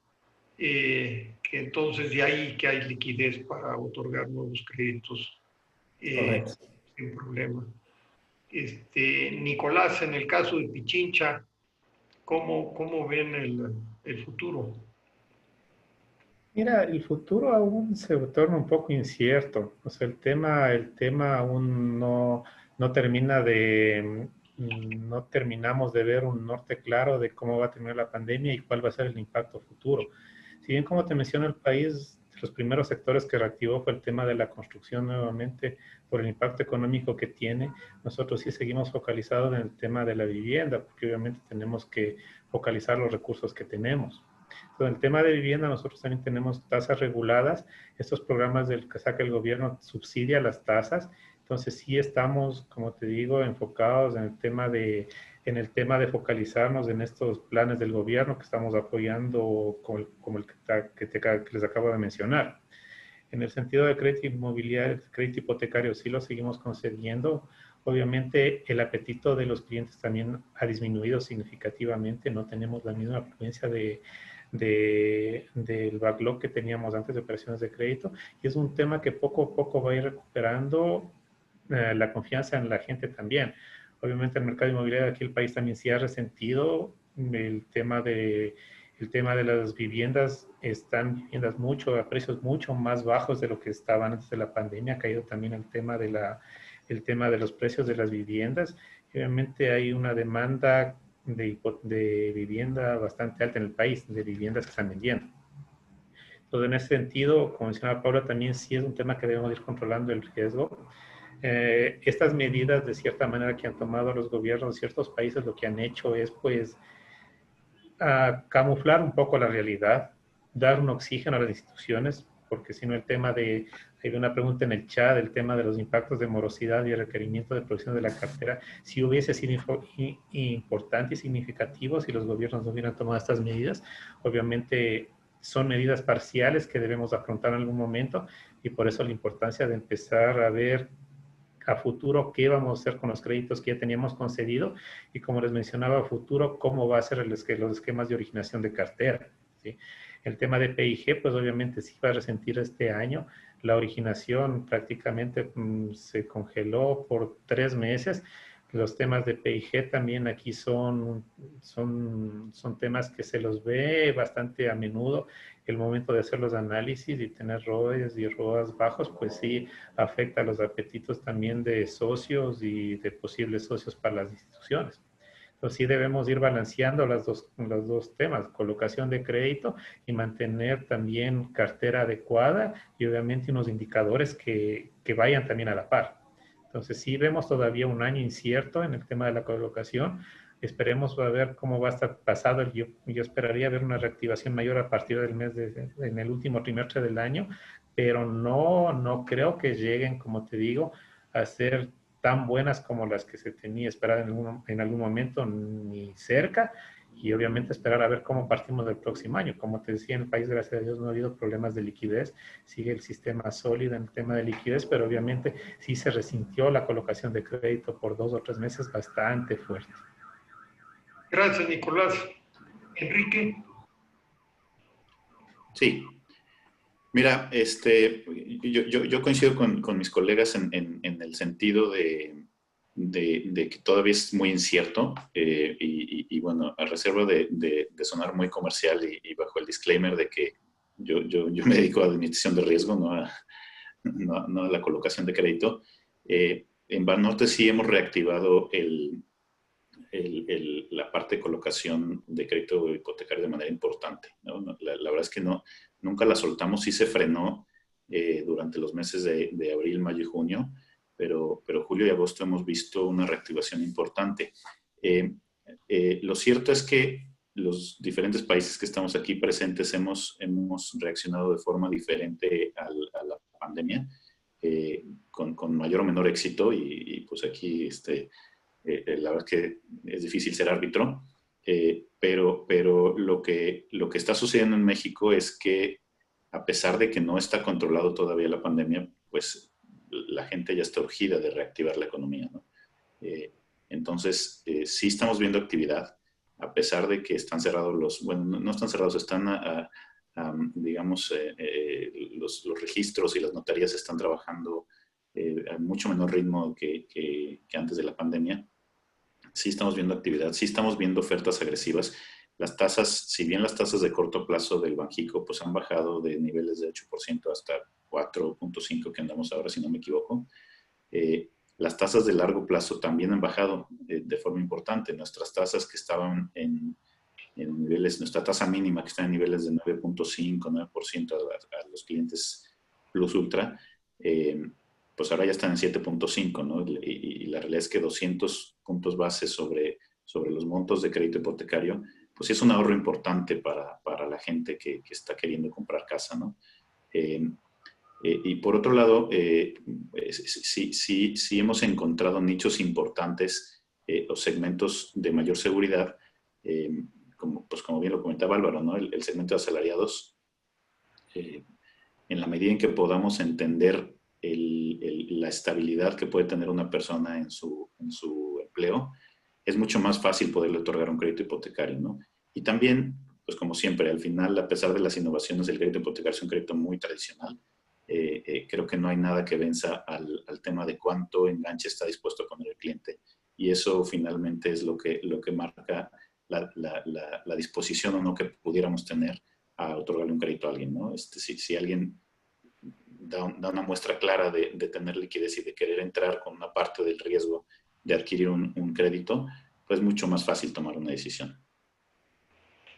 que entonces de ahí que hay liquidez para otorgar nuevos créditos sin problema. Nicolás, en el caso de Pichincha, ¿cómo ven el futuro? Mira, el futuro aún se torna un poco incierto. O sea, el tema aún no terminamos de ver un norte claro de cómo va a terminar la pandemia y cuál va a ser el impacto futuro. Si bien, como te menciono, el país, los primeros sectores que reactivó fue el tema de la construcción nuevamente por el impacto económico que tiene, nosotros sí seguimos focalizados en el tema de la vivienda, porque obviamente tenemos que focalizar los recursos que tenemos. Con el tema de vivienda, nosotros también tenemos tasas reguladas. Estos programas que saca el gobierno subsidia las tasas. Entonces, sí estamos, como te digo, enfocados en el tema de focalizarnos en estos planes del gobierno que estamos apoyando, como el que les acabo de mencionar. En el sentido de crédito inmobiliario, crédito hipotecario, sí lo seguimos concediendo. Obviamente, el apetito de los clientes también ha disminuido significativamente. No tenemos la misma afluencia del backlog que teníamos antes de operaciones de crédito, y es un tema que poco a poco va a ir recuperando la confianza en la gente también. Obviamente el mercado inmobiliario de aquí el país también sí ha resentido el tema de las viviendas. Están viviendas a precios mucho más bajos de lo que estaban antes de la pandemia. Ha caído también el tema de el tema de los precios de las viviendas. Obviamente hay una demanda de vivienda bastante alta en el país, de viviendas que están vendiendo. Entonces, en ese sentido, como mencionaba Paula, también sí es un tema que debemos ir controlando el riesgo. Estas medidas, de cierta manera, que han tomado los gobiernos de ciertos países, lo que han hecho es, pues, camuflar un poco la realidad, dar un oxígeno a las instituciones, porque si no el tema de, hay una pregunta en el chat, el tema de los impactos de morosidad y el requerimiento de provisión de la cartera, si hubiese sido importante y significativo si los gobiernos no hubieran tomado estas medidas. Obviamente son medidas parciales que debemos afrontar en algún momento, y por eso la importancia de empezar a ver a futuro qué vamos a hacer con los créditos que ya teníamos concedido, y como les mencionaba, a futuro cómo va a ser los esquemas de originación de cartera, ¿sí? El tema de PIG, pues obviamente sí va a resentir este año. La originación prácticamente se congeló por 3 meses. Los temas de PIG también aquí son temas que se los ve bastante a menudo. El momento de hacer los análisis y tener ROEs y ROAs bajos, pues sí afecta a los apetitos también de socios y de posibles socios para las instituciones. Entonces sí debemos ir balanceando los dos temas, colocación de crédito y mantener también cartera adecuada, y obviamente unos indicadores que vayan también a la par. Entonces sí vemos todavía un año incierto en el tema de la colocación. Esperemos a ver cómo va a estar pasado. Yo esperaría ver una reactivación mayor a partir del mes en el último trimestre del año, pero no creo que lleguen, como te digo, a ser tan buenas como las que se tenía esperada en algún momento, ni cerca. Y obviamente esperar a ver cómo partimos del próximo año. Como te decía, en el país, gracias a Dios, no ha habido problemas de liquidez. Sigue el sistema sólido en el tema de liquidez, pero obviamente sí se resintió la colocación de crédito por 2 o 3 meses bastante fuerte. Gracias, Nicolás. Enrique. Sí. Mira, yo coincido con mis colegas en el sentido de que todavía es muy incierto, y bueno, a reserva de sonar muy comercial y bajo el disclaimer de que yo me dedico a administración de riesgo, no a la colocación de crédito. En Banorte sí hemos reactivado la parte de colocación de crédito hipotecario de manera importante, ¿no? La verdad es que nunca la soltamos, sí se frenó durante los meses de abril, mayo y junio, pero julio y agosto hemos visto una reactivación importante. Lo cierto es que los diferentes países que estamos aquí presentes hemos reaccionado de forma diferente a la pandemia, con mayor o menor éxito, y pues aquí la verdad es que es difícil ser árbitro, pero lo que está sucediendo en México es que, a pesar de que no está controlado todavía la pandemia, pues la gente ya está urgida de reactivar la economía, ¿no? Entonces, sí estamos viendo actividad, a pesar de que están cerrados bueno, no están cerrados, están, digamos, los registros y las notarías están trabajando a mucho menor ritmo que antes de la pandemia. Sí estamos viendo actividad, sí estamos viendo ofertas agresivas. Las tasas, si bien las tasas de corto plazo del Banjico pues han bajado de niveles de 8% hasta 4.5% que andamos ahora, si no me equivoco, las tasas de largo plazo también han bajado de forma importante. Nuestras tasas que estaban en niveles, nuestra tasa mínima que está en niveles de 9.5, 9% a los clientes Plus Ultra, pues ahora ya están en 7.5, ¿no? Y la realidad es que 200 puntos base sobre los montos de crédito hipotecario, pues es un ahorro importante para la gente que está queriendo comprar casa, ¿no? Y por otro lado, sí hemos encontrado nichos importantes o segmentos de mayor seguridad, como bien lo comentaba Álvaro, ¿no? El segmento de asalariados, en la medida en que podamos entender la estabilidad que puede tener una persona en su empleo, es mucho más fácil poderle otorgar un crédito hipotecario, ¿no? Y también, pues como siempre, al final, a pesar de las innovaciones, el crédito hipotecario es un crédito muy tradicional. Creo que no hay nada que venza al tema de cuánto enganche está dispuesto a poner el cliente. Y eso finalmente es lo que marca la disposición o no que pudiéramos tener a otorgarle un crédito a alguien, ¿no? Si alguien da una muestra clara de tener liquidez y de querer entrar con una parte del riesgo de adquirir un crédito, pues mucho más fácil tomar una decisión.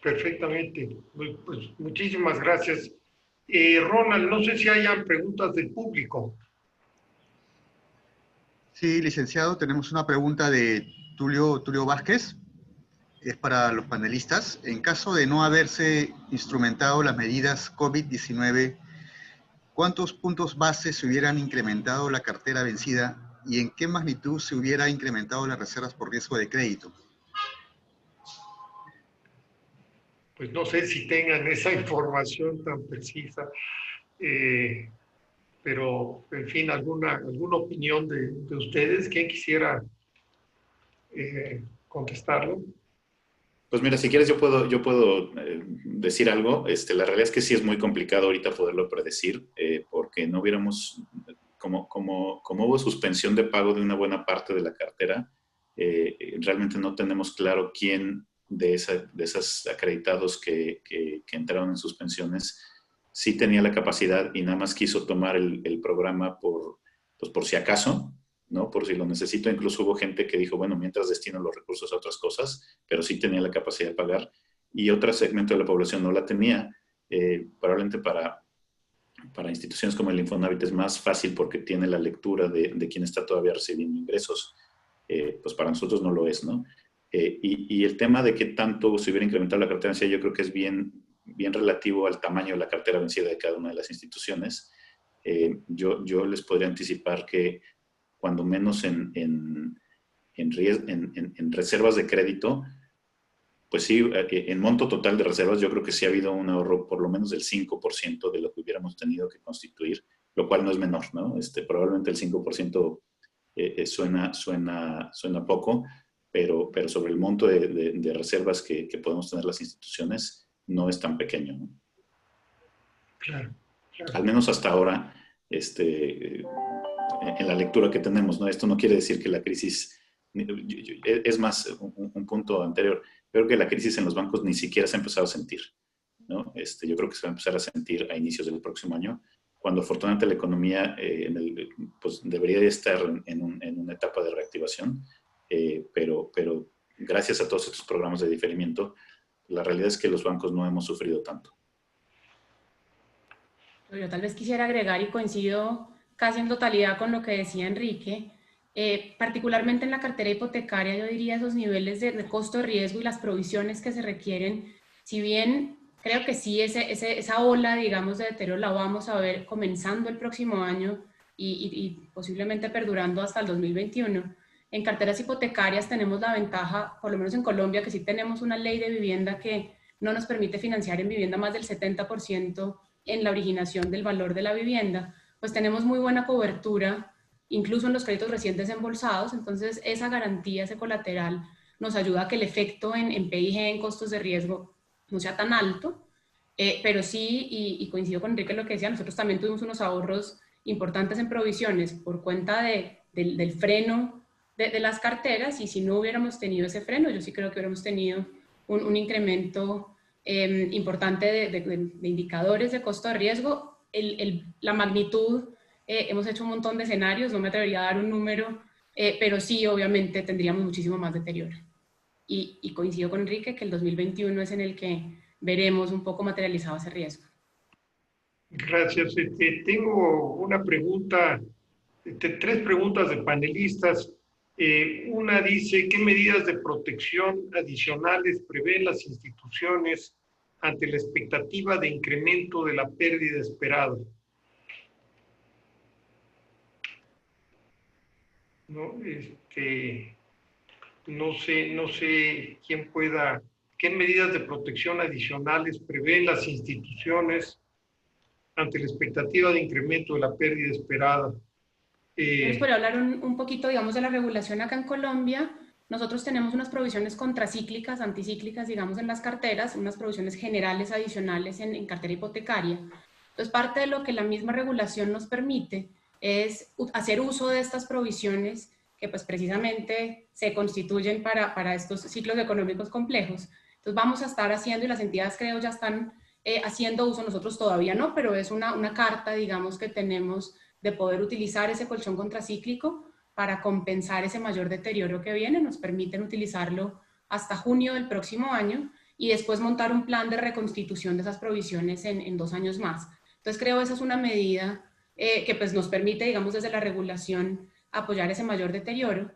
Perfectamente. Pues muchísimas gracias. Ronald, no sé si hayan preguntas del público. Sí, licenciado, tenemos una pregunta de Tulio Vázquez. Es para los panelistas. En caso de no haberse instrumentado las medidas COVID-19, ¿cuántos puntos base se hubieran incrementado la cartera vencida y en qué magnitud se hubiera incrementado las reservas por riesgo de crédito? Pues no sé si tengan esa información tan precisa, pero en fin, alguna opinión de ustedes. ¿Quién quisiera contestarlo? Pues mira, si quieres yo puedo decir algo. La realidad es que sí es muy complicado ahorita poderlo predecir, porque no hubiéramos, como hubo suspensión de pago de una buena parte de la cartera, realmente no tenemos claro quién de esos acreditados que entraron en suspensiones sí tenía la capacidad y nada más quiso tomar el programa por si acaso, ¿no? Por si lo necesito. Incluso hubo gente que dijo, bueno, mientras destino los recursos a otras cosas, pero sí tenía la capacidad de pagar. Y otro segmento de la población no la tenía. Probablemente para instituciones como el Infonavit es más fácil porque tiene la lectura de quién está todavía recibiendo ingresos. Pues para nosotros no lo es, ¿no? Y el tema de qué tanto se hubiera incrementado la cartera vencida, yo creo que es bien relativo al tamaño de la cartera vencida de cada una de las instituciones. Yo les podría anticipar que cuando menos en reservas de crédito, pues sí, en monto total de reservas yo creo que sí ha habido un ahorro por lo menos del 5% de lo que hubiéramos tenido que constituir, lo cual no es menor, ¿no? Probablemente el 5% suena poco, pero sobre el monto de reservas que podemos tener las instituciones no es tan pequeño, ¿no? Claro. Al menos hasta ahora, en la lectura que tenemos, ¿no? Esto no quiere decir que la crisis, es más, un punto anterior, creo que la crisis en los bancos ni siquiera se ha empezado a sentir, ¿no? Yo creo que se va a empezar a sentir a inicios del próximo año, cuando afortunadamente la economía pues debería estar en una etapa de reactivación, pero gracias a todos estos programas de diferimiento, la realidad es que los bancos no hemos sufrido tanto. Yo tal vez quisiera agregar, y coincido casi en totalidad con lo que decía Enrique, particularmente en la cartera hipotecaria, yo diría esos niveles de costo de riesgo y las provisiones que se requieren, si bien creo que sí, esa ola, digamos, de deterioro la vamos a ver comenzando el próximo año y posiblemente perdurando hasta el 2021. En carteras hipotecarias tenemos la ventaja, por lo menos en Colombia, que sí tenemos una ley de vivienda que no nos permite financiar en vivienda más del 70% en la originación del valor de la vivienda, pues tenemos muy buena cobertura, incluso en los créditos recientes embolsados. Entonces esa garantía, ese colateral, nos ayuda a que el efecto en PIG, en costos de riesgo, no sea tan alto, pero sí, y coincido con Enrique en lo que decía, nosotros también tuvimos unos ahorros importantes en provisiones por cuenta del freno de las carteras, y si no hubiéramos tenido ese freno, yo sí creo que hubiéramos tenido un incremento importante de indicadores de costo de riesgo. La magnitud, hemos hecho un montón de escenarios, no me atrevería a dar un número, pero sí, obviamente, tendríamos muchísimo más deterioro. Y coincido con Enrique que el 2021 es en el que veremos un poco materializado ese riesgo. Gracias. Tengo una pregunta, tres preguntas de panelistas. Una dice, ¿qué medidas de protección adicionales prevén las instituciones ante la expectativa de incremento de la pérdida esperada? No, no sé quién pueda, ¿qué medidas de protección adicionales prevén las instituciones ante la expectativa de incremento de la pérdida esperada? Les podría hablar un poquito, digamos, de la regulación acá en Colombia. Nosotros tenemos unas provisiones contracíclicas, anticíclicas, digamos, en las carteras, unas provisiones generales adicionales en cartera hipotecaria. Entonces, parte de lo que la misma regulación nos permite es hacer uso de estas provisiones que pues precisamente se constituyen para estos ciclos económicos complejos. Entonces vamos a estar haciendo, y las entidades creo ya están haciendo uso, nosotros todavía no, pero es una carta, digamos, que tenemos de poder utilizar ese colchón contracíclico para compensar ese mayor deterioro que viene. Nos permiten utilizarlo hasta junio del próximo año y después montar un plan de reconstitución de esas provisiones en 2 años más. Entonces creo que esa es una medida que pues nos permite, digamos, desde la regulación apoyar ese mayor deterioro.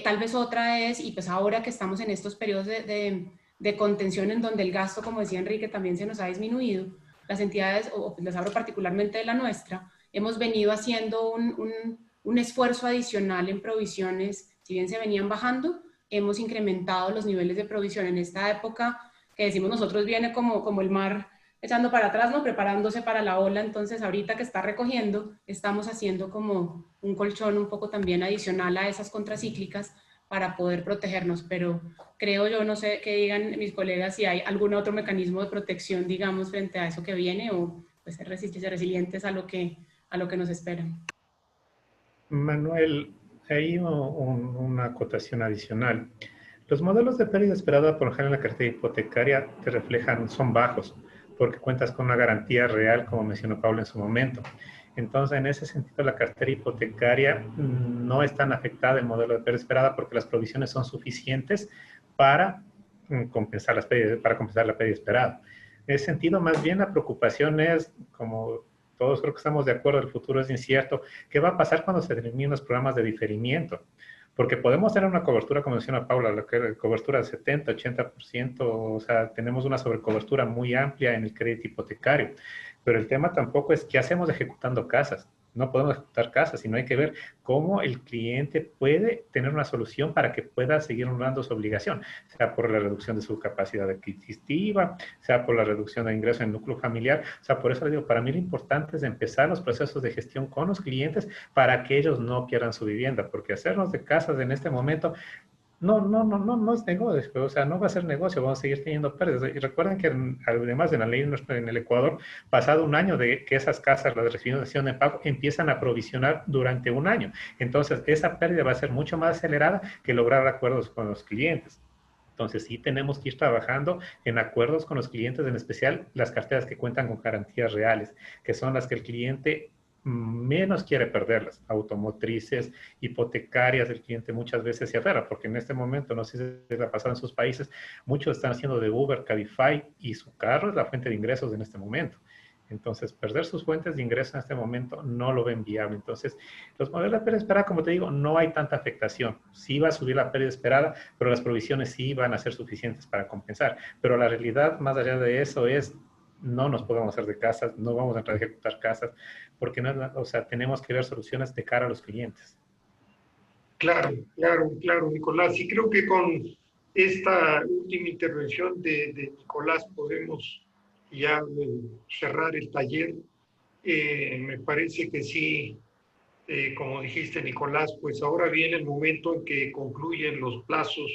Tal vez otra es, y pues ahora que estamos en estos periodos de contención en donde el gasto, como decía Enrique, también se nos ha disminuido, las entidades, o les hablo particularmente de la nuestra, hemos venido haciendo un esfuerzo adicional en provisiones. Si bien se venían bajando, hemos incrementado los niveles de provisión en esta época, que decimos nosotros viene como el mar echando para atrás, ¿no? Preparándose para la ola. Entonces ahorita que está recogiendo, estamos haciendo como un colchón un poco también adicional a esas contracíclicas para poder protegernos, pero creo yo, no sé qué digan mis colegas, si hay algún otro mecanismo de protección, digamos, frente a eso que viene, o pues ser resilientes a lo que nos espera. Manuel, hay una acotación adicional. Los modelos de pérdida esperada, por lo general, en la cartera hipotecaria te reflejan, son bajos, porque cuentas con una garantía real, como mencionó Pablo en su momento. Entonces, en ese sentido, la cartera hipotecaria no es tan afectada el modelo de pérdida esperada porque las provisiones son suficientes para compensar la pérdida esperada. En ese sentido, más bien la preocupación es, como todos creo que estamos de acuerdo, el futuro es incierto, ¿qué va a pasar cuando se terminen los programas de diferimiento? Porque podemos tener una cobertura, como menciona Paula, lo que es cobertura de 70, 80%, o sea, tenemos una sobrecobertura muy amplia en el crédito hipotecario. Pero el tema tampoco es qué hacemos ejecutando casas. No podemos ejecutar casas, sino hay que ver cómo el cliente puede tener una solución para que pueda seguir honrando su obligación, sea por la reducción de su capacidad adquisitiva, sea por la reducción de ingresos en el núcleo familiar. O sea, por eso les digo, para mí lo importante es empezar los procesos de gestión con los clientes para que ellos no pierdan su vivienda, porque hacernos de casas en este momento no es negocio, o sea, no va a ser negocio, vamos a seguir teniendo pérdidas. Y recuerden que además de la ley en el Ecuador, pasado un año de que esas casas, las de refinanciación de pago, empiezan a provisionar durante un año. Entonces, esa pérdida va a ser mucho más acelerada que lograr acuerdos con los clientes. Entonces, sí tenemos que ir trabajando en acuerdos con los clientes, en especial las carteras que cuentan con garantías reales, que son las que el cliente menos quiere perderlas, automotrices, hipotecarias, el cliente muchas veces se aferra, porque en este momento, no sé si les ha pasado en sus países, muchos están haciendo de Uber, Cabify, y su carro es la fuente de ingresos en este momento. Entonces, perder sus fuentes de ingresos en este momento no lo ven viable. Entonces, los modelos de pérdida esperada, como te digo, no hay tanta afectación. Sí va a subir la pérdida esperada, pero las provisiones sí van a ser suficientes para compensar. Pero la realidad, más allá de eso, es no nos podemos hacer de casas, no vamos a entrar a ejecutar casas, porque no, o sea, tenemos que ver soluciones de cara a los clientes. Claro, Nicolás. Y creo que con esta última intervención de Nicolás podemos ya cerrar el taller. Me parece que sí, como dijiste, Nicolás, pues ahora viene el momento en que concluyen los plazos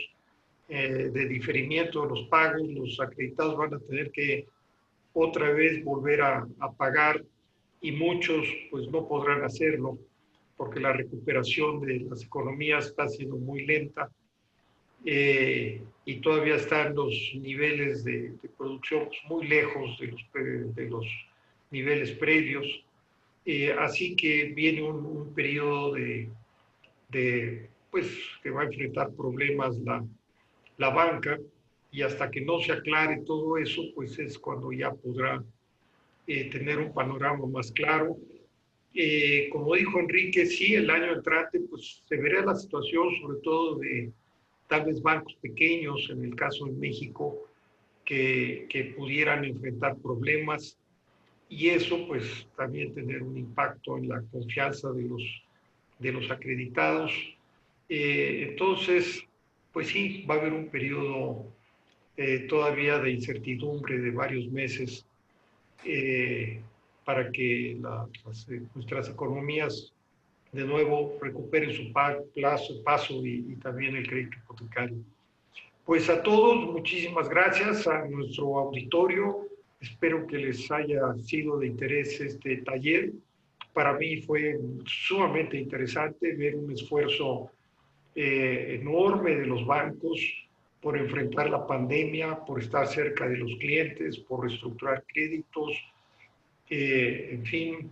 de diferimiento de los pagos. Los acreditados van a tener que otra vez volver a pagar y muchos pues no podrán hacerlo porque la recuperación de las economías está siendo muy lenta y todavía están los niveles de producción muy lejos de los niveles previos. Así que viene un periodo pues, que va a enfrentar problemas la banca, y hasta que no se aclare todo eso, pues es cuando ya podrá tener un panorama más claro. Como dijo Enrique, sí, el año entrante pues se verá la situación, sobre todo de tal vez bancos pequeños, en el caso de México, que pudieran enfrentar problemas, y eso pues también tener un impacto en la confianza de los acreditados. Entonces, pues sí, va a haber un periodo todavía de incertidumbre de varios meses para que nuestras economías de nuevo recuperen su paso y también el crédito hipotecario. Pues a todos, muchísimas gracias a nuestro auditorio. Espero que les haya sido de interés este taller. Para mí fue sumamente interesante ver un esfuerzo enorme de los bancos por enfrentar la pandemia, por estar cerca de los clientes, por reestructurar créditos, en fin,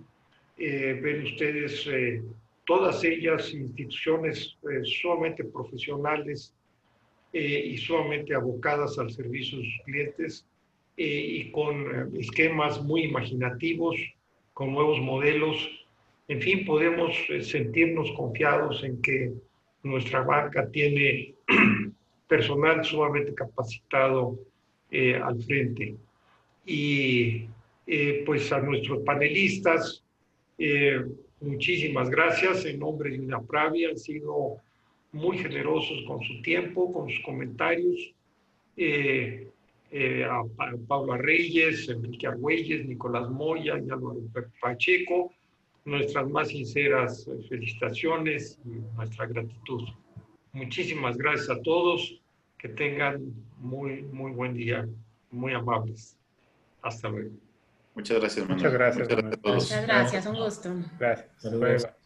ven ustedes todas ellas instituciones sumamente profesionales y sumamente abocadas al servicio de sus clientes y con esquemas muy imaginativos, con nuevos modelos. En fin, podemos sentirnos confiados en que nuestra banca tiene personal sumamente capacitado al frente. Y pues a nuestros panelistas, muchísimas gracias en nombre de UNAPRAVI, han sido muy generosos con su tiempo, con sus comentarios. A Paula Reyes, Enrique Argüelles, Nicolás Moya y Álvaro Pacheco, nuestras más sinceras felicitaciones y nuestra gratitud. Muchísimas gracias a todos, que tengan muy buen día, muy amables. Hasta luego. Muchas gracias, Manuel. Muchas gracias, Muchas gracias a todos. Muchas gracias, un gusto. Gracias. Saludos.